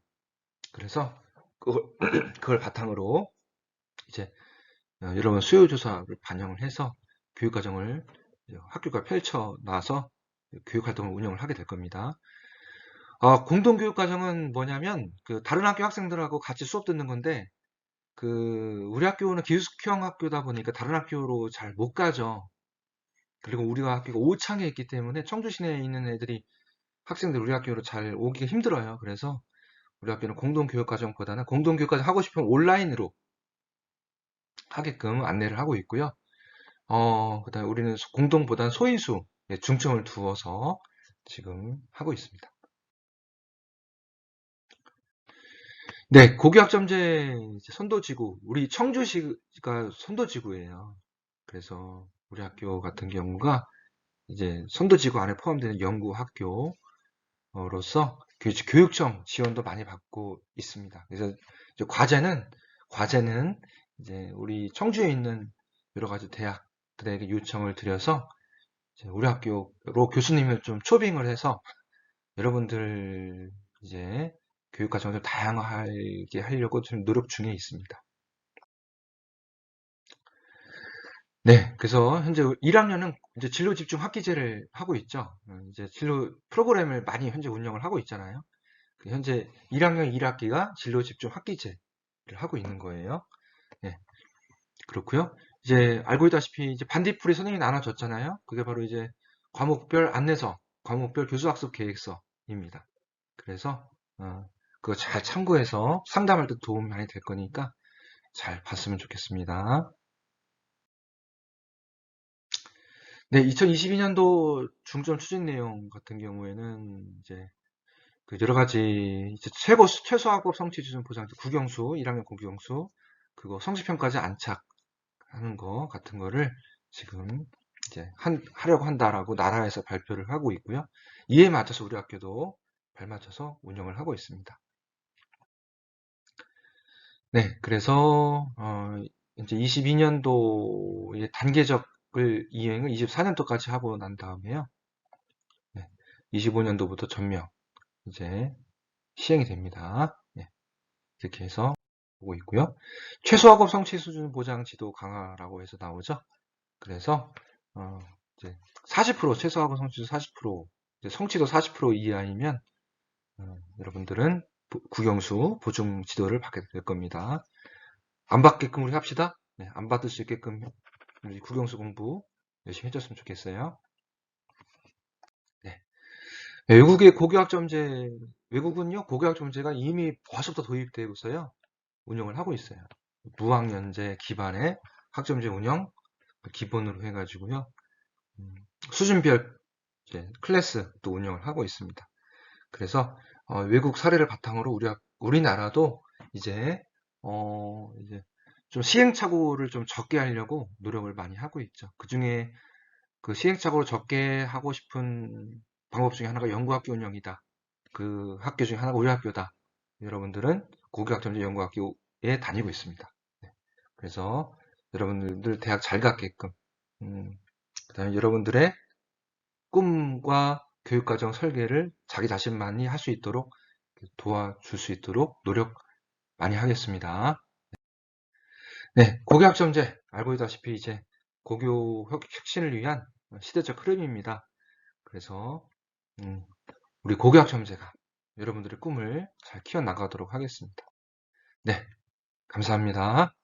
그래서 그걸 바탕으로 이제 여러분 수요조사를 반영을 해서 교육과정을 학교가 펼쳐 놔서 교육활동을 운영을 하게 될 겁니다. 공동교육과정은 뭐냐면 다른 학교 학생들하고 같이 수업 듣는 건데 우리 학교는 기숙형 학교다 보니까 다른 학교로 잘 못 가죠. 그리고 우리가 학교가 오창에 있기 때문에 청주 시내에 있는 학생들 우리 학교로 잘 오기가 힘들어요. 그래서 우리 학교는 공동교육과정보다는 공동교육과정 하고 싶으면 온라인으로 하게끔 안내를 하고 있고요. 그다음에 우리는 공동보다는 소인수에 중점을 두어서 지금 하고 있습니다. 네, 고교학점제 선도지구, 우리 청주시가 선도지구예요. 그래서 우리 학교 같은 경우가 이제 선도지구 안에 포함되는 연구학교로서 교육청 지원도 많이 받고 있습니다. 그래서 이제 과제는 이제 우리 청주에 있는 여러 가지 대학들에게 요청을 드려서 이제 우리 학교로 교수님을 좀 초빙을 해서 여러분들 이제 교육 과정을 다양하게 하려고 지금 노력 중에 있습니다. 네, 그래서 현재 1학년은 이제 진로 집중 학기제를 하고 있죠. 이제 진로 프로그램을 많이 현재 운영을 하고 있잖아요. 현재 1학년 1학기가 진로 집중 학기제를 하고 있는 거예요. 네, 그렇고요. 이제 알고 있다시피 이제 반딧불이 선생님이 나눠줬잖아요. 그게 바로 이제 과목별 안내서, 과목별 교수학습 계획서입니다. 그래서 그거 잘 참고해서 상담할 때 도움이 많이 될 거니까 잘 봤으면 좋겠습니다. 네, 2022년도 중점 추진 내용 같은 경우에는 이제 그 여러 가지 이제 최소학업 성취 수준 보장 국영수 1학년 국영수 그거 성취평가제 안착하는 거 같은 거를 지금 이제 하려고 한다라고 나라에서 발표를 하고 있고요. 이에 맞춰서 우리 학교도 발맞춰서 운영을 하고 있습니다. 네, 그래서 이제 22년도의 단계적을 이행을 24년도까지 하고 난 다음에요. 네, 25년도부터 전면 이제 시행이 됩니다. 네, 이렇게 해서 보고 있고요. 최소학업 성취 수준 보장 지도 강화라고 해서 나오죠. 그래서 이제 40% 최소학업 성취도 40% 이제 성취도 40% 이하이면 여러분들은 국영수 보충 지도를 받게 될 겁니다. 안 받게끔 우리 합시다. 네, 안 받을 수 있게끔 우리 국영수 공부 열심히 해줬으면 좋겠어요. 네. 외국은요, 고교학점제가 이미 벌써부터 도입되고 있어요. 운영을 하고 있어요. 무학년제 기반의 학점제 운영 기본으로 해가지고요. 수준별 이제 클래스도 운영을 하고 있습니다. 그래서 외국 사례를 바탕으로 우리나라도 이제 이제 좀 시행착오를 좀 적게 하려고 노력을 많이 하고 있죠. 그중에 그 시행착오를 적게 하고 싶은 방법 중에 하나가 연구학교 운영이다. 그 학교 중에 하나가 우리 학교다. 여러분들은 고교학점제 연구학교에 다니고 있습니다. 네. 그래서 여러분들 대학 잘 갔게끔, 그다음에 여러분들의 꿈과 교육과정 설계를 자기 자신만이 할 수 있도록 도와줄 수 있도록 노력 많이 하겠습니다. 네, 고교학점제 알고 있다시피 이제 고교 혁신을 위한 시대적 흐름입니다. 그래서 우리 고교학점제가 여러분들의 꿈을 잘 키워나가도록 하겠습니다. 네, 감사합니다.